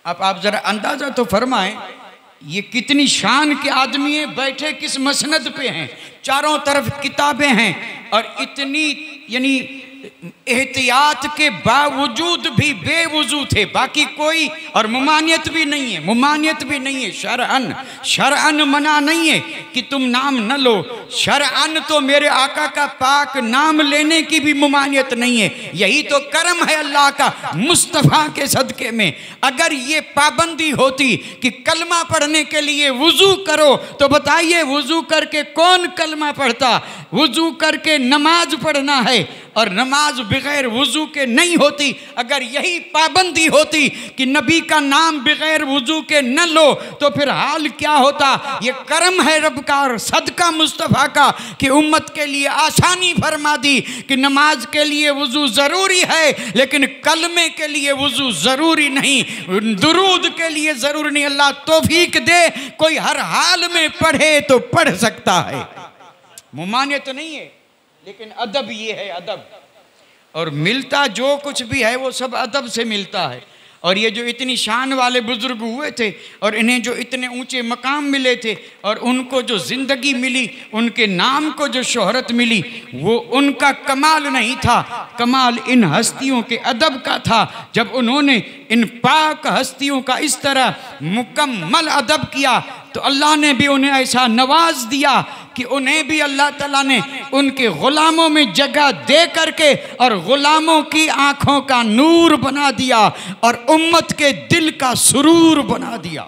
अब आप जरा अंदाजा तो फरमाएं ये कितनी शान के आदमी हैं, बैठे किस मसनद पे हैं, चारों तरफ किताबें हैं और इतनी यानी एहतियात के बावजूद भी बेवुजू थे, बाकी कोई, और मुमानियत भी नहीं है, मुमानियत भी नहीं है। शरअन मना नहीं है कि तुम नाम न लो, शरअन तो मेरे आका का पाक नाम लेने की भी मुमानियत नहीं है। यही तो करम है अल्लाह का मुस्तफ़ा के सदके में। अगर ये पाबंदी होती कि कलमा पढ़ने के लिए वुजू करो, तो बताइए वुजू करके कौन कलमा पढ़ता? वुजू करके नमाज पढ़ना है और नमाज बगैर वुजू के नहीं होती। अगर यही पाबंदी होती कि नबी का नाम बगैर वुजू के न लो, तो फिर हाल क्या होता? ये करम है रब का और सदका मुस्तफ़ा का कि उम्मत के लिए आसानी फरमा दी कि नमाज के लिए वुजू ज़रूरी है लेकिन कलमे के लिए वुजू ज़रूरी नहीं, दुरूद के लिए ज़रूरी नहीं। अल्लाह तौफीक दे, कोई हर हाल में पढ़े तो पढ़ सकता है। मुमानियत नहीं है, लेकिन अदब ये है, अदब। और मिलता जो कुछ भी है वो सब अदब से मिलता है। और ये जो इतनी शान वाले बुजुर्ग हुए थे और इन्हें जो इतने ऊंचे मकाम मिले थे और उनको जो ज़िंदगी मिली, उनके नाम को जो शोहरत मिली, वो उनका कमाल नहीं था, कमाल इन हस्तियों के अदब का था। जब उन्होंने इन पाक हस्तियों का इस तरह मुकम्मल अदब किया तो अल्लाह ने भी उन्हें ऐसा नवाज दिया कि उन्हें भी अल्लाह ताला ने उनके ग़ुलामों में जगह दे करके और ग़ुलामों की आँखों का नूर बना दिया और उम्मत के दिल का सुरूर बना दिया।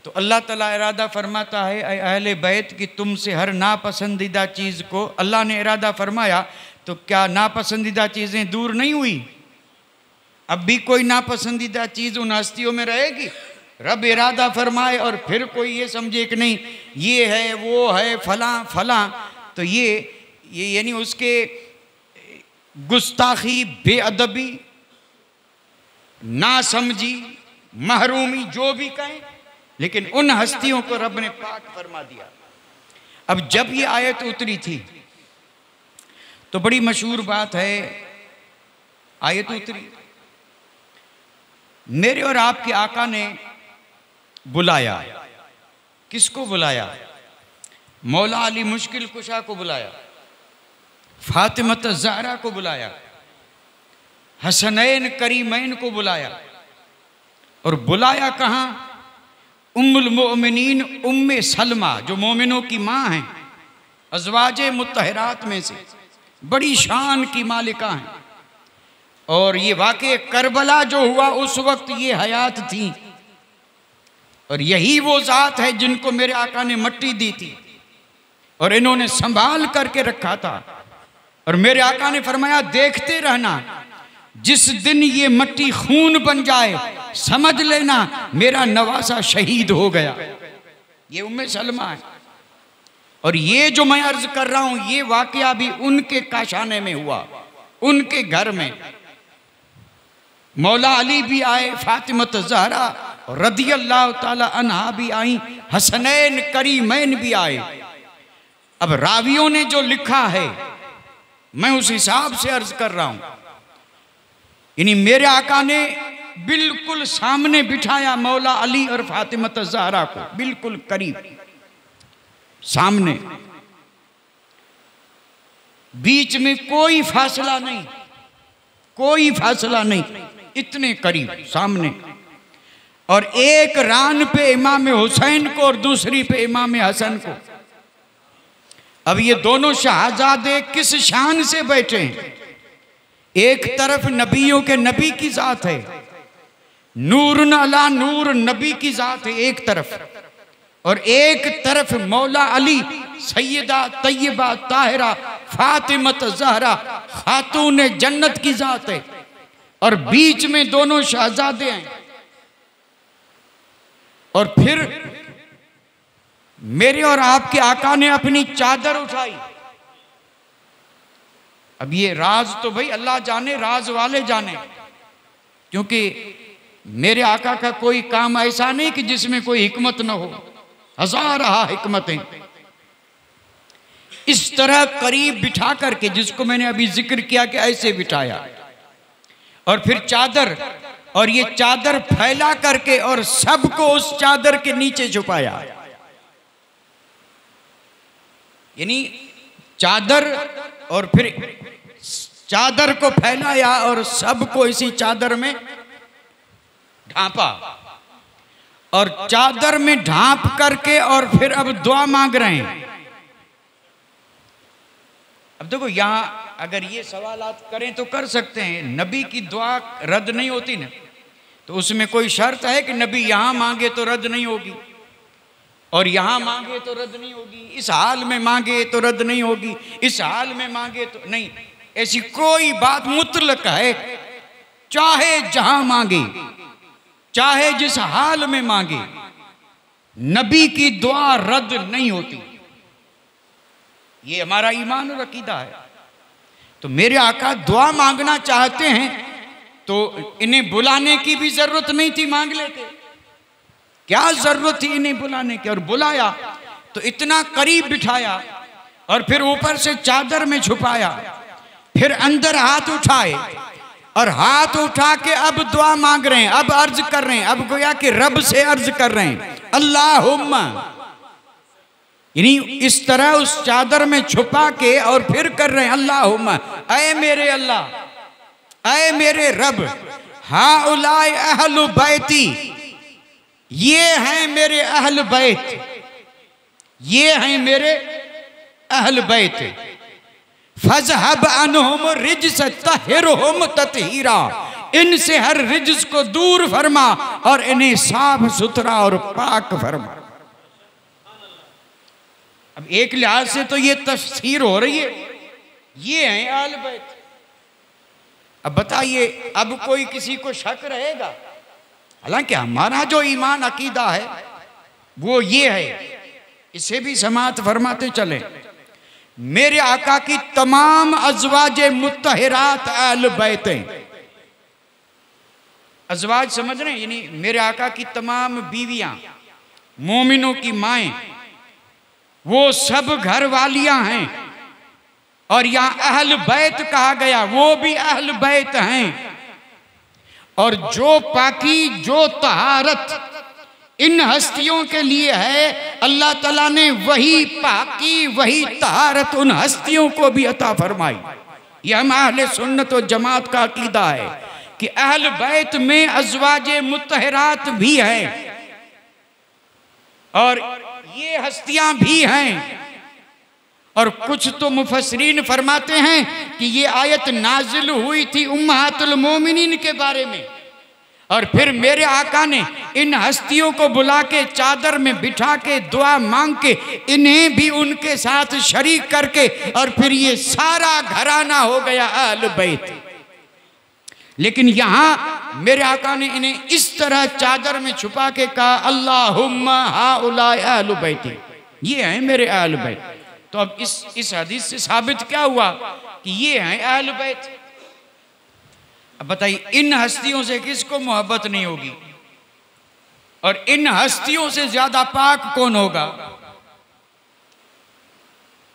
तो अल्लाह ताला इरादा फरमाता है ऐ अहले बैत कि तुमसे हर नापसंदीदा चीज़ को, अल्लाह ने इरादा फरमाया तो क्या नापसंदीदा चीज़ें दूर नहीं हुई? अब भी कोई नापसंदीदा चीज़ उन हस्तियों में रहेगी? रब इरादा फरमाए और फिर कोई ये समझे कि नहीं ये है वो है फलां फलां, तो ये यानी उसके गुस्ताखी, बेअदबी, नासमझी, महरूमी, जो भी कहें, लेकिन उन हस्तियों को रब ने पाक फरमा दिया। अब जब ये आयत उतरी थी तो बड़ी मशहूर बात है, आयत उतरी, मेरे और आपके आका ने बुलाया। किसको बुलाया? मौला अली मुश्किल कुशा को बुलाया, फातिमत ज़हरा को बुलाया, हसनैन करीमैन को बुलाया। और बुलाया कहाँ? उम्मुल मोमिनीन उम्मे सलमा, जो मोमिनों की माँ हैं, अज़वाजे मुत्तहरात में से बड़ी शान की मालिका हैं। और ये वाक़े करबला जो हुआ उस वक्त ये हयात थी, और यही वो ज़ात है जिनको मेरे आका ने मट्टी दी थी और इन्होंने संभाल करके रखा था। और मेरे आका ने फरमाया, देखते रहना, जिस दिन ये मट्टी खून बन जाए समझ लेना मेरा नवासा शहीद हो गया। ये उम्मे सलमा है। और ये जो मैं अर्ज कर रहा हूं ये वाकया भी उनके काशाने में हुआ, उनके घर में। मौला अली भी आए, फातिमत ज़हरा रदियल्लाहु ताला अन्हा भी आई, हसनैन करीमैन भी आए। अब रावियों ने जो लिखा है मैं उस हिसाब से अर्ज कर रहा हूं। यानी मेरे आका ने बिल्कुल सामने बिठाया मौला अली और फातिमत ज़हरा को, बिल्कुल करीब सामने, बीच में कोई फासला नहीं, कोई फासला नहीं, इतने करीब सामने। और एक रान पे इमाम हुसैन को और दूसरी पे इमाम हसन को। अब ये दोनों शहजादे किस शान से बैठे हैं। एक तरफ नबियों के नबी की जात है, नूर अला नूर नबी की जात है एक तरफ, और एक तरफ मौला अली सैयदा तैयबा ताहिरा फातिमत ज़हरा खातून जन्नत की जात है, और बीच में दोनों शहजादे हैं। और फिर मेरे और आपके आका ने अपनी चादर उठाई। अब ये राज तो भाई अल्लाह जाने, राज वाले जाने, क्योंकि मेरे आका का कोई काम ऐसा नहीं कि जिसमें कोई हिकमत न हो, हजारा हिकमतें। इस तरह करीब बिठा करके, जिसको मैंने अभी जिक्र किया कि ऐसे बिठाया, और फिर चादर, और ये चादर फैला करके और सबको उस चादर के नीचे छुपाया। यानी चादर, और फिर चादर को फैलाया और सबको इसी चादर में ढांपा, और चादर में ढांप करके और फिर अब दुआ मांग रहे हैं। अब देखो यहां अगर ये सवालात करें तो कर सकते हैं, नबी की दुआ रद्द नहीं होती ना, तो उसमें कोई शर्त है कि नबी यहां मांगे तो रद्द नहीं होगी, और यहां मांगे तो रद्द नहीं होगी, इस हाल में मांगे तो रद्द नहीं होगी, इस हाल में मांगे तो नहीं। ऐसी कोई बात मुतलक है, चाहे जहां मांगे, चाहे जिस हाल में मांगे, नबी की दुआ रद्द नहीं होती। ये हमारा ईमान और अकीदा है। तो मेरे आका दुआ मांगना चाहते हैं तो इन्हें बुलाने की भी जरूरत नहीं थी, मांग लेते। क्या जरूरत थी इन्हें बुलाने की, और बुलाया तो इतना करीब बिठाया, और फिर ऊपर से चादर में छुपाया, फिर अंदर हाथ उठाए, और हाथ उठा के अब दुआ मांग रहे हैं, अब अर्ज कर रहे हैं, अब गोया कि रब से अर्ज कर रहे हैं, अल्लाहुम्मा। यानी इस तरह उस चादर में छुपा के और फिर कर रहे हैं, अल्लाहुम्मा, ऐ मेरे अल्लाह, ऐ मेरे रब, हाउलाए अहलु बैती, ये हैं मेरे अहल बैत, ये हैं मेरे अहल बैत, फज़हब अनहुम रिज्स तहिरहुम ततहीरा, इनसे हर रिज्स को दूर फरमा और इन्हें साफ सुथरा और पाक फरमा। अब एक लिहाज से तो ये तफसीर हो रही है, ये हैं अहल बैत। अब बताइए, अब कोई किसी को शक रहेगा? हालांकि हमारा जो ईमान अकीदा है वो ये है, इसे भी समात फरमाते चले। मेरे आका की तमाम अज़वाजे मुत्तहरात अहल बैतें, अज़वाज समझ रहे हैं, यानी मेरे आका की तमाम बीवियां, मोमिनों की माएं, वो सब घर वालियां हैं। और यहाँ अहल बैत कहा गया, वो भी अहल बैत हैं। और जो पाकी, जो तहारत इन हस्तियों के लिए है, अल्लाह ताला ने वही पाकी, वही तहारत उन हस्तियों को भी अता फरमाई। यह हम अहले सुन्नत व जमात का अकीदा है कि अहल बैत में अज़वाजे मुत्तहरात भी है। और ये हस्तियां भी हैं। और कुछ तो मुफस्सिरीन फरमाते हैं कि ये आयत नाजिल हुई थी उम्महातुल मोमिनीन के बारे में, और फिर मेरे आका ने इन हस्तियों को बुला के चादर में बिठा के दुआ मांग के इन्हें भी उनके साथ शरीक करके, और फिर ये सारा घराना हो गया अहल बैत। लेकिन यहाँ मेरे आका ने इन्हें इस तरह चादर में छुपा के कहा, अल्लाहुम्मा हाउलाए अहलु बैती, ये हैं मेरे अहल बैत। तो अब इस हदीस से साबित क्या हुआ कि ये हैं अहल बैत। अब बताइए, इन हस्तियों से किसको मोहब्बत नहीं होगी, और इन हस्तियों से ज्यादा पाक कौन होगा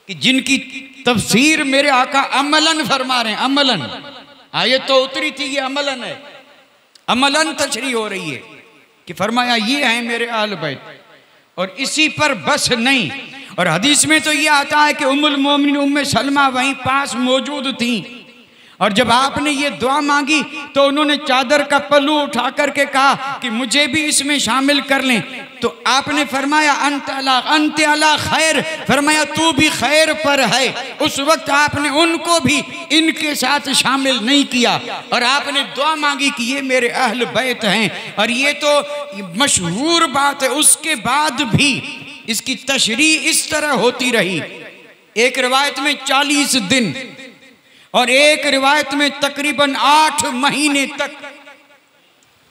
कि जिनकी तफसीर मेरे आका अमलन फरमा रहे हैं। अमलन, आयत तो उतरी थी, ये अमलन है, अमलन तशरीह हो रही है कि फरमाया ये हैं मेरे अहल बैत। और इसी पर बस नहीं, और हदीस में तो ये आता है कि उम्मुल मोमिनीन उम्मे सलमा वहीं पास मौजूद थी, और जब आपने ये दुआ मांगी तो उन्होंने चादर का पल्लू उठा करके कहा कि मुझे भी इसमें शामिल कर लें। तो आपने फरमाया अंत अला खैर, फरमाया तू भी खैर पर है। उस वक्त आपने उनको भी इनके साथ शामिल नहीं किया, और आपने दुआ मांगी कि ये मेरे अहल बैत हैं। और ये तो मशहूर बात है। उसके बाद भी इसकी तशरीह इस तरह होती रही, एक रिवायत में 40 दिन और एक रिवायत में तकरीबन 8 महीने तक।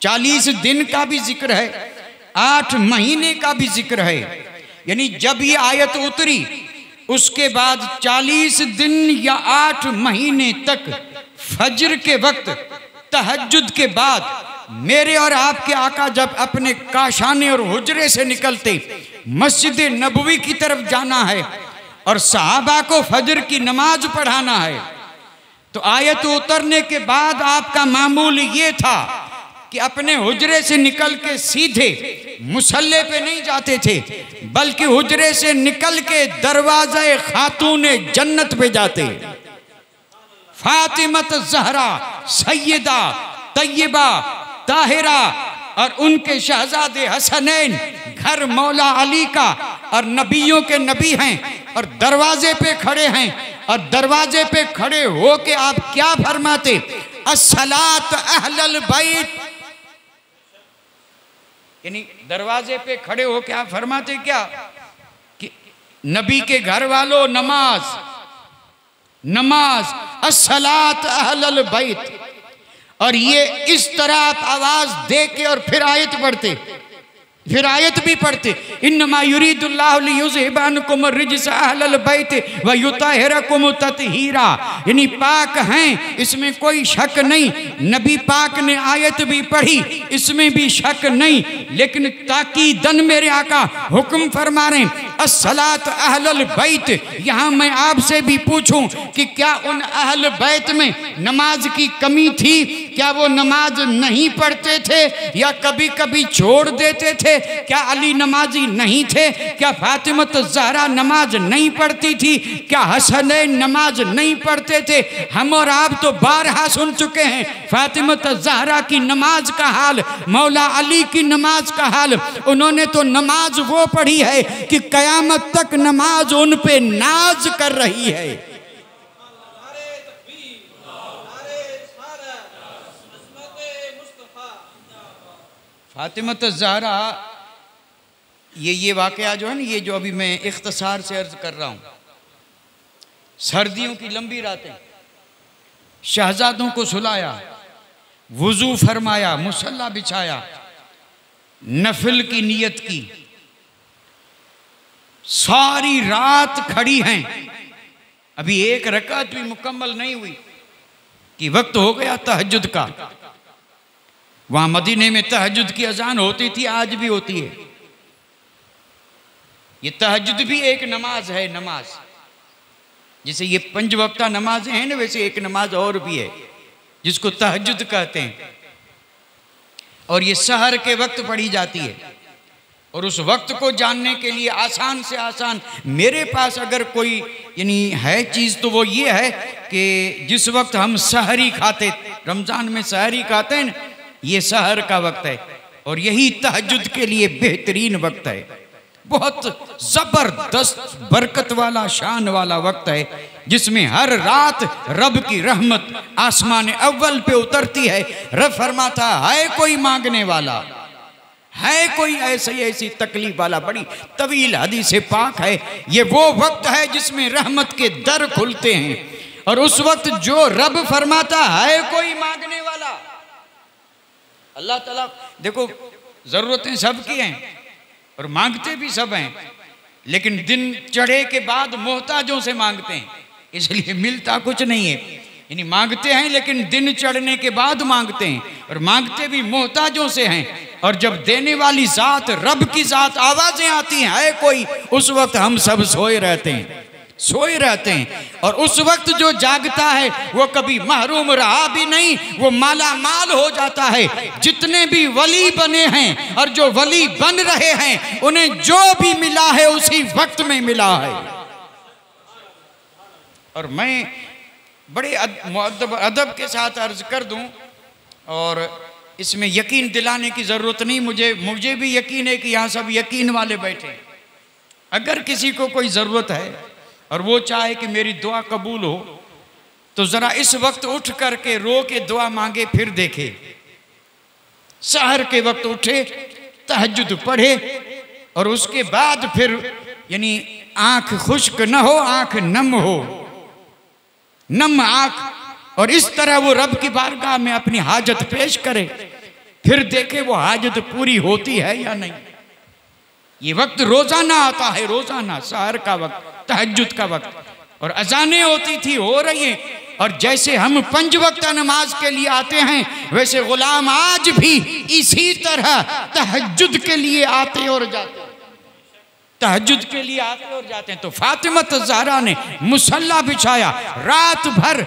40 दिन का भी जिक्र है, 8 महीने का भी जिक्र है। यानी जब ये आयत उतरी उसके बाद 40 दिन या 8 महीने तक फज्र के वक्त तहज्जुद के बाद मेरे और आपके आका जब अपने काशाने और हुजरे से निकलते, मस्जिद नबवी की तरफ जाना है और सहाबा को फज्र की नमाज पढ़ाना है, तो आयत उतरने के बाद आपका मामूल ये था कि अपने हुजरे से निकल के सीधे मुसल्ले पे नहीं जाते थे, बल्कि हुजरे से निकल के दरवाज़े खातूने जन्नत पे जाते। फातिमत ज़हरा, सैयदा, तय्यबा, ताहिरा और उनके शहजादे हसनैन घर मौला अली का, और नबियों के नबी हैं और दरवाजे पे खड़े हैं। और दरवाजे पे खड़े हो के आप क्या फरमाते? अस्सलात अहलल बैत। यानी दरवाजे पे खड़े हो के आप फरमाते क्या कि नबी के घर वालों नमाज, नमाज, अस्सलात अहलल बैत। और ये इस तरह आप आवाज दे के और फिर आयत पढ़ते, फिर आयत भी पढ़ते, इन्नमा युरीदुल्लाहु लियुज़हिबा अन्कुम अर्रिज्स अहलल बैत व युताहिरकुम तत्हीरा। यानी पाक हैं, इसमें कोई शक नहीं। नबी पाक ने आयत भी पढ़ी, इसमें भी शक नहीं। लेकिन ताकीदन मेरे आका हुक्म फरमा रहे हैं अस्सलात अहलल बैत। यहाँ मैं आपसे भी पूछूं कि क्या उन अहल बैत में नमाज की कमी थी? क्या वो नमाज नहीं पढ़ते थे या कभी कभी छोड़ देते थे? क्या अली नमाजी नहीं थे? क्या फातिमत ज़हरा नमाज नहीं पढ़ती थी? क्या हसनैन नमाज नहीं पढ़ते थे? हम और आप तो बारहा सुन चुके हैं फातिमत ज़हरा की नमाज का हाल, मौला अली की नमाज का हाल। उन्होंने तो नमाज वो पढ़ी है कि कयामत तक नमाज उन पे नाज कर रही है। फातिमत ज़हरा, ये वाक़या जो है ना, ये जो अभी मैं इख्तिसार से अर्ज कर रहा हूँ, सर्दियों की लंबी रातें, शहजादों को सुलाया, वुज़ू फरमाया, मुसल्ला बिछाया, नफिल की नियत की, सारी रात खड़ी हैं, अभी एक रकात भी मुकम्मल नहीं हुई कि वक्त हो गया तहज्जुद का। वहां मदीने में तहज्जुद की अजान होती थी, आज भी होती है। ये तहज्जुद भी एक नमाज है। नमाज जैसे ये 5 वक्ता नमाजें हैं ना, वैसे एक नमाज और भी है जिसको तहज्जुद कहते हैं, और ये सहर के वक्त पढ़ी जाती है। और उस वक्त को जानने के लिए आसान से आसान मेरे पास अगर कोई यानी है चीज़ तो वो ये है कि जिस वक्त हम सहरी खाते, रमज़ान में सहरी खाते हैं ना, ये सहर का वक्त है और यही तहज्जुद के लिए बेहतरीन वक्त है। बहुत ज़बरदस्त बरकत वाला शान वाला वक्त है, जिसमें हर रात रब की रहमत आसमान अव्वल पे उतरती है। रब फरमाता है कोई मांगने वाला, है कोई ऐसी तकलीफ वाला। बड़ी तवील हदीस पाक है। ये वो वक्त है जिसमें रहमत के दर खुलते हैं, और उस वक्त जो रब फरमाता है कोई मांगने वाला, अल्लाह ताला देखो ज़रूरतें सबकी हैं और मांगते भी सब हैं, लेकिन दिन चढ़े के बाद मोहताजों से मांगते हैं, इसलिए मिलता कुछ नहीं है। यानी मांगते हैं लेकिन दिन चढ़ने के बाद मांगते हैं, और मांगते भी मोहताजों से हैं। और जब देने वाली ज़ात रब की ज़ात आवाज़ें आती हैं है कोई, उस वक्त हम सब सोए रहते हैं, सोए रहते हैं। और उस वक्त जो जागता है वो कभी महरूम रहा भी नहीं, वो माला माल हो जाता है। जितने भी वली बने हैं और जो वली बन रहे हैं, उन्हें जो भी मिला है उसी वक्त में मिला है। और मैं बड़े अदब के साथ अर्ज कर दूं, और इसमें यकीन दिलाने की ज़रूरत नहीं, मुझे भी यकीन है कि यहाँ सब यकीन वाले बैठे। अगर किसी को कोई ज़रूरत है और वो चाहे कि मेरी दुआ कबूल हो, तो ज़रा इस वक्त उठ करके रो के दुआ मांगे, फिर देखे। सहर के वक्त उठे, तहज्जुद पढ़े, और उसके बाद फिर यानी आँख खुश्क न हो, आँख नम हो, नम आँख, और इस तरह वो रब की बारगाह में अपनी हाजत पेश करे, फिर देखे वो हाजत पूरी होती है या नहीं। ये वक्त रोज़ाना आता है, रोज़ाना सहर का वक्त, तहज्जुद का वक्त, और अजानें होती थी, हो रही हैं। और जैसे हम 5 वक्त नमाज के लिए आते हैं, वैसे गुलाम आज भी इसी तरह तहज्जुद के लिए आते और जाते, तहज्जुद के लिए आते और जाते हैं। तो फातिमा ज़हरा ने मुसल्ला बिछाया, रात भर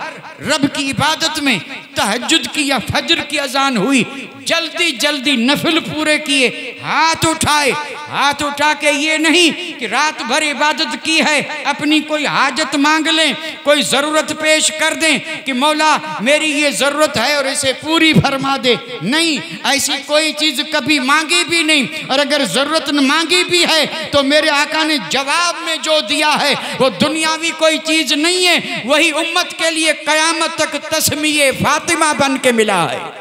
रब की इबादत में तहज्जुद की या फजर की अजान हुई, जल्दी जल्दी नफिल पूरे किए, हाथ उठाए, हाथ उठा के ये नहीं कि रात भर इबादत की है अपनी कोई हाजत मांग लें, कोई ज़रूरत पेश कर दें कि मौला मेरी ये ज़रूरत है और इसे पूरी फरमा दे। नहीं, ऐसी कोई चीज़ कभी मांगी भी नहीं, और अगर ज़रूरत मांगी भी है तो मेरे आका ने जवाब में जो दिया है वो दुनियावी कोई चीज़ नहीं है, वही उम्मत के लिए क़यामत तक तस्मीए फातिमा बन के मिला है।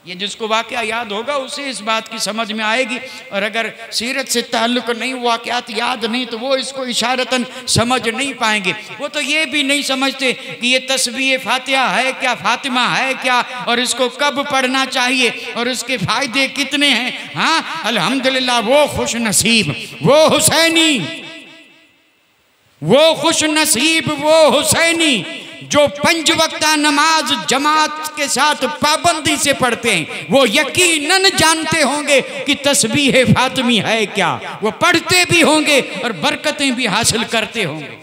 ये जिसको वाक़या याद होगा उसे इस बात की समझ में आएगी, और अगर सीरत से ताल्लुक़ नहीं, वाक़यात याद नहीं, तो वो इसको इशारतन समझ नहीं पाएंगे। वो तो ये भी नहीं समझते कि ये तस्बीह फातिहा है क्या, फातिमा है क्या, और इसको कब पढ़ना चाहिए और उसके फ़ायदे कितने हैं। हाँ, अल्हम्दुलिल्लाह, वो खुश नसीब, वो हुसैनी, वो खुश नसीब, वो हुसैनी जो 5 वक्ता नमाज जमात के साथ पाबंदी से पढ़ते हैं, वो यकीनन जानते होंगे कि तस्बीह फातिमी है क्या, वो पढ़ते भी होंगे और बरकतें भी हासिल करते होंगे,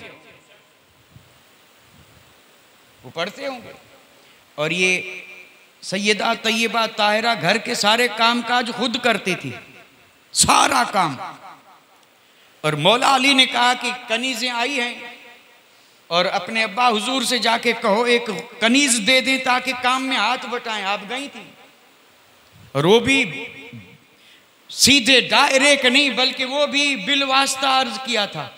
वो पढ़ते होंगे। और ये सैयदा तैयबा ताहिरा घर के सारे काम काज खुद करती थी, सारा काम। और मौला अली ने कहा कि कनीज़ें आई हैं और अपने अब्बा हुजूर से जाके कहो एक कनीज़ दे दें ताकि काम में हाथ बटाएं। आप गई थी, और वो भी सीधे डायरेक्ट नहीं, बल्कि वो भी बिलवास्ता अर्ज किया था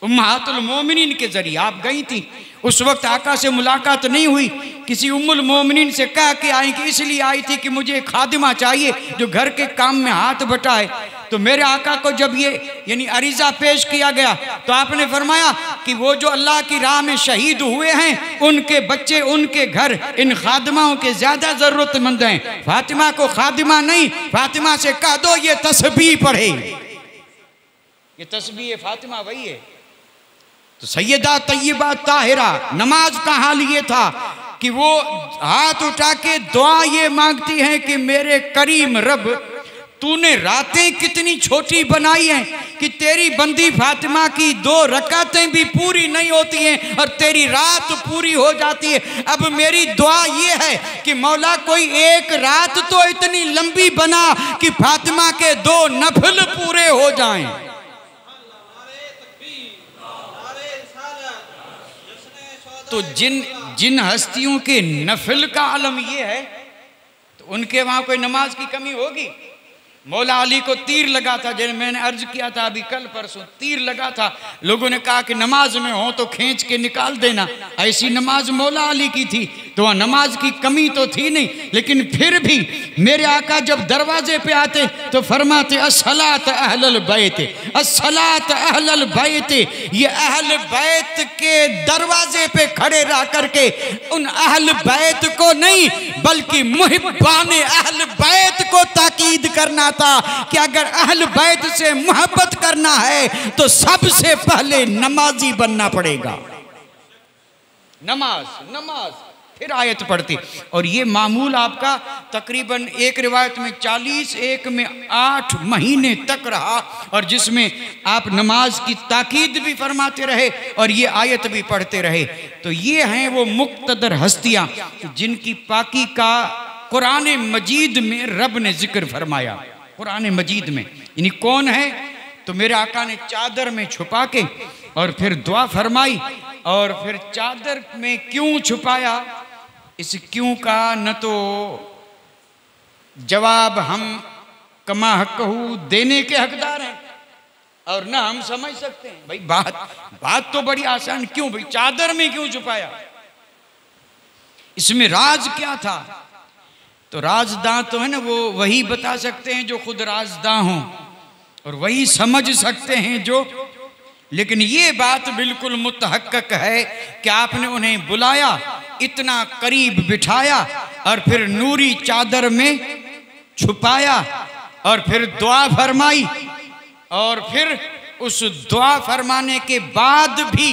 उम्महातुल मोमिनीन के जरिए। आप गई थी, उस वक्त आका से मुलाकात नहीं हुई, किसी उम्मुल मोमिनीन से कह के आई कि इसलिए आई थी कि मुझे खादिमा चाहिए जो घर के काम में हाथ बटाए। तो मेरे आका को जब ये यानी अरीज़ा पेश किया गया तो आपने फरमाया कि वो जो अल्लाह की राह में शहीद हुए हैं उनके बच्चे, उनके घर इन खादिमाओं के ज़्यादा ज़रूरतमंद हैं। फातिमा को खादिमा नहीं, फातिमा से कह दो ये तस्बीह पढ़े, ये तस्बीह फातिमा वही है। तो सैयदा तैयबा ताहिरा नमाज का हाल ये था कि वो हाथ उठा के दुआ ये मांगती हैं कि मेरे करीम रब, तूने रातें कितनी छोटी बनाई हैं कि तेरी बंदी फातिमा की 2 रकातें भी पूरी नहीं होती हैं और तेरी रात पूरी हो जाती है। अब मेरी दुआ ये है कि मौला कोई एक रात तो इतनी लंबी बना कि फातिमा के 2 नफल पूरे हो जाएं। तो जिन हस्तियों के नफल का आलम ये है तो उनके वहाँ कोई नमाज की कमी होगी? मौला अली को तीर लगा था, जैसे मैंने अर्ज किया था अभी कल परसों, तीर लगा था। लोगों ने कहा कि नमाज में हो तो खींच के निकाल देना। ऐसी नमाज मौला अली की थी, तो वह नमाज की कमी तो थी नहीं, लेकिन फिर भी मेरे आका जब दरवाजे पे आते तो फरमाते अस्सलात अहलल बैत, अस्सलात अहलल बैत। ये अहल बैत के दरवाजे पे खड़े रह करके उन अहल बैत को नहीं बल्कि मुहिब्बान अहल बैत को ताकीद करना था कि अगर अहल बैत से मोहब्बत करना है तो सबसे पहले नमाजी बनना पड़ेगा। नमाज नमाज, फिर आयत पढ़ती। और ये मामूल आपका तकरीबन एक रिवायत में 40, एक में 8 महीने तक रहा, और जिसमें आप नमाज की ताकीद भी फरमाते रहे और ये आयत भी पढ़ते रहे। तो ये हैं वो मुक्तदर हस्तियां जिनकी पाकी का कुरान मजीद में रब ने जिक्र फरमाया। कुरान मजीद में यानी कौन है, तो मेरे आका ने चादर में छुपा के और फिर दुआ फरमाई। और फिर चादर में क्यों छुपाया, इस क्यों का न तो जवाब हम कमा हक़हू देने के हकदार हैं और न हम समझ सकते हैं। भाई बात तो बड़ी आसान, क्यों भाई चादर में क्यों छुपाया, इसमें राज क्या था। तो राजदां तो है ना, वो वही बता सकते हैं जो खुद राजदां हों, और वही समझ सकते हैं जो। लेकिन ये बात बिल्कुल मुतहक्कक है कि आपने उन्हें बुलाया, इतना करीब बिठाया और फिर नूरी चादर में छुपाया और फिर दुआ फरमाई, और फिर उस दुआ फरमाने के बाद भी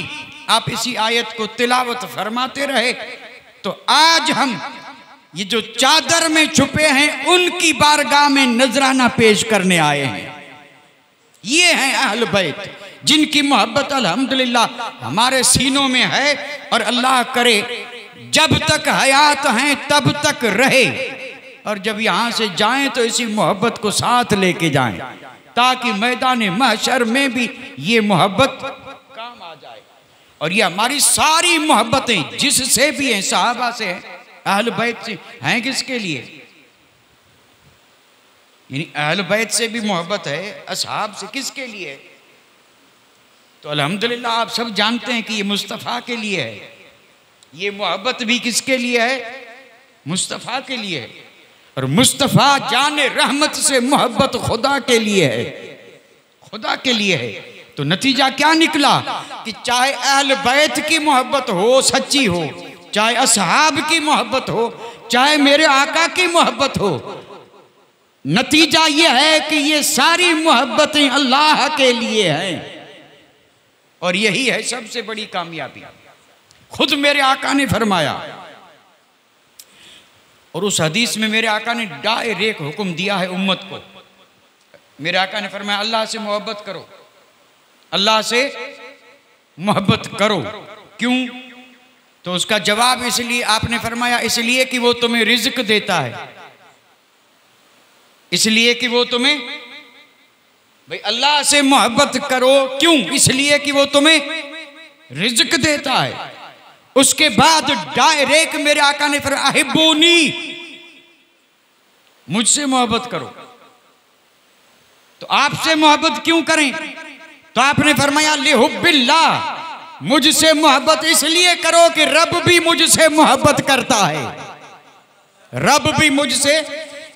आप इसी आयत को तिलावत फरमाते रहे। तो आज हम ये जो चादर में छुपे हैं उनकी बारगाह में नजराना पेश करने आए हैं। ये हैं अहल बैत जिनकी मोहब्बत अल्हम्दुलिल्लाह हमारे सीनों में है, और अल्लाह करे जब तक हयात हैं तब तक रहे, और जब यहाँ से जाएं तो इसी मोहब्बत को साथ लेके जाएं, ताकि मैदान महशर में भी ये मोहब्बत काम आ जाए। और ये हमारी सारी मोहब्बतें जिससे भी हैं, सहाबा से हैं, अहल बैत से हैं, किसके लिए, यानी अहल बैत से भी मोहब्बत है, असहाब से किसके लिए है। तो अल्हम्दुलिल्लाह आप सब जानते हैं कि ये मुस्तफ़ा के लिए है। ये मोहब्बत भी किसके लिए है, मुस्तफ़ा के लिए है। और मुस्तफ़ा जाने रहमत से मोहब्बत खुदा के लिए है, खुदा के लिए है। तो नतीजा क्या निकला कि चाहे अहल बैत की मोहब्बत हो, सच्ची हो, चाहे असहाब की मोहब्बत हो, चाहे मेरे आका की मोहब्बत हो, नतीजा ये है कि ये सारी मोहब्बतें अल्लाह के लिए हैं। और यही है सबसे बड़ी कामयाबी। खुद मेरे आका ने फरमाया, और उस हदीस में मेरे आका ने डायरेक्ट हुक्म दिया है उम्मत को। मेरे आका ने फरमाया अल्लाह से मोहब्बत करो, अल्लाह से मोहब्बत करो। क्यों, तो उसका जवाब इसलिए आपने फरमाया, इसलिए कि वो तुम्हें रिज़्क देता है, इसलिए कि वो तुम्हें, भाई अल्लाह से मोहब्बत करो क्यों, इसलिए कि वो तुम्हें रिज़्क देता है। उसके बाद डायरेक्ट मेरे आका ने फरमाया अहिब्बूनी, मुझसे मोहब्बत करो। तो आपसे मोहब्बत क्यों करें, तो आपने फरमाया लिहुब्बिल्लाह, मुझसे मोहब्बत इसलिए करो कि रब भी मुझसे मोहब्बत करता है। रब भी मुझसे,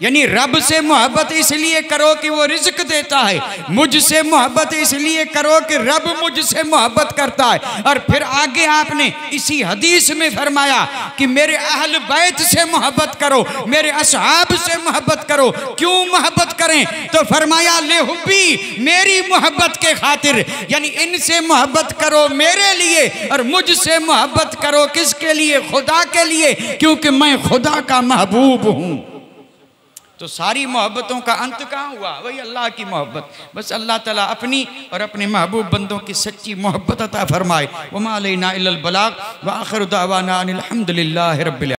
यानी रब से मोहब्बत इसलिए करो कि वो रिज़्क देता है, मुझसे मोहब्बत इसलिए करो कि रब मुझसे मोहब्बत करता है। और फिर आगे आपने इसी हदीस में फरमाया कि मेरे अहल बैत से मोहब्बत करो, मेरे असहाब से मोहब्बत करो। क्यों मोहब्बत करें, तो फरमाया लेहुब्बी, मेरी मोहब्बत के खातिर, यानी इनसे मोहब्बत करो मेरे लिए, और मुझसे मोहब्बत करो किसके लिए, खुदा के लिए, क्योंकि मैं खुदा का महबूब हूँ। तो सारी मोहब्बतों का अंत कहाँ हुआ, वही अल्लाह की मोहब्बत। बस अल्लाह ताला अपनी और अपने महबूब बंदों की सच्ची मोहब्बत अता फरमाए। वमा अलैना इल्लल बलाग व आखिरु दावाना अनिल हम्दुलिल्लाहि रब्बिल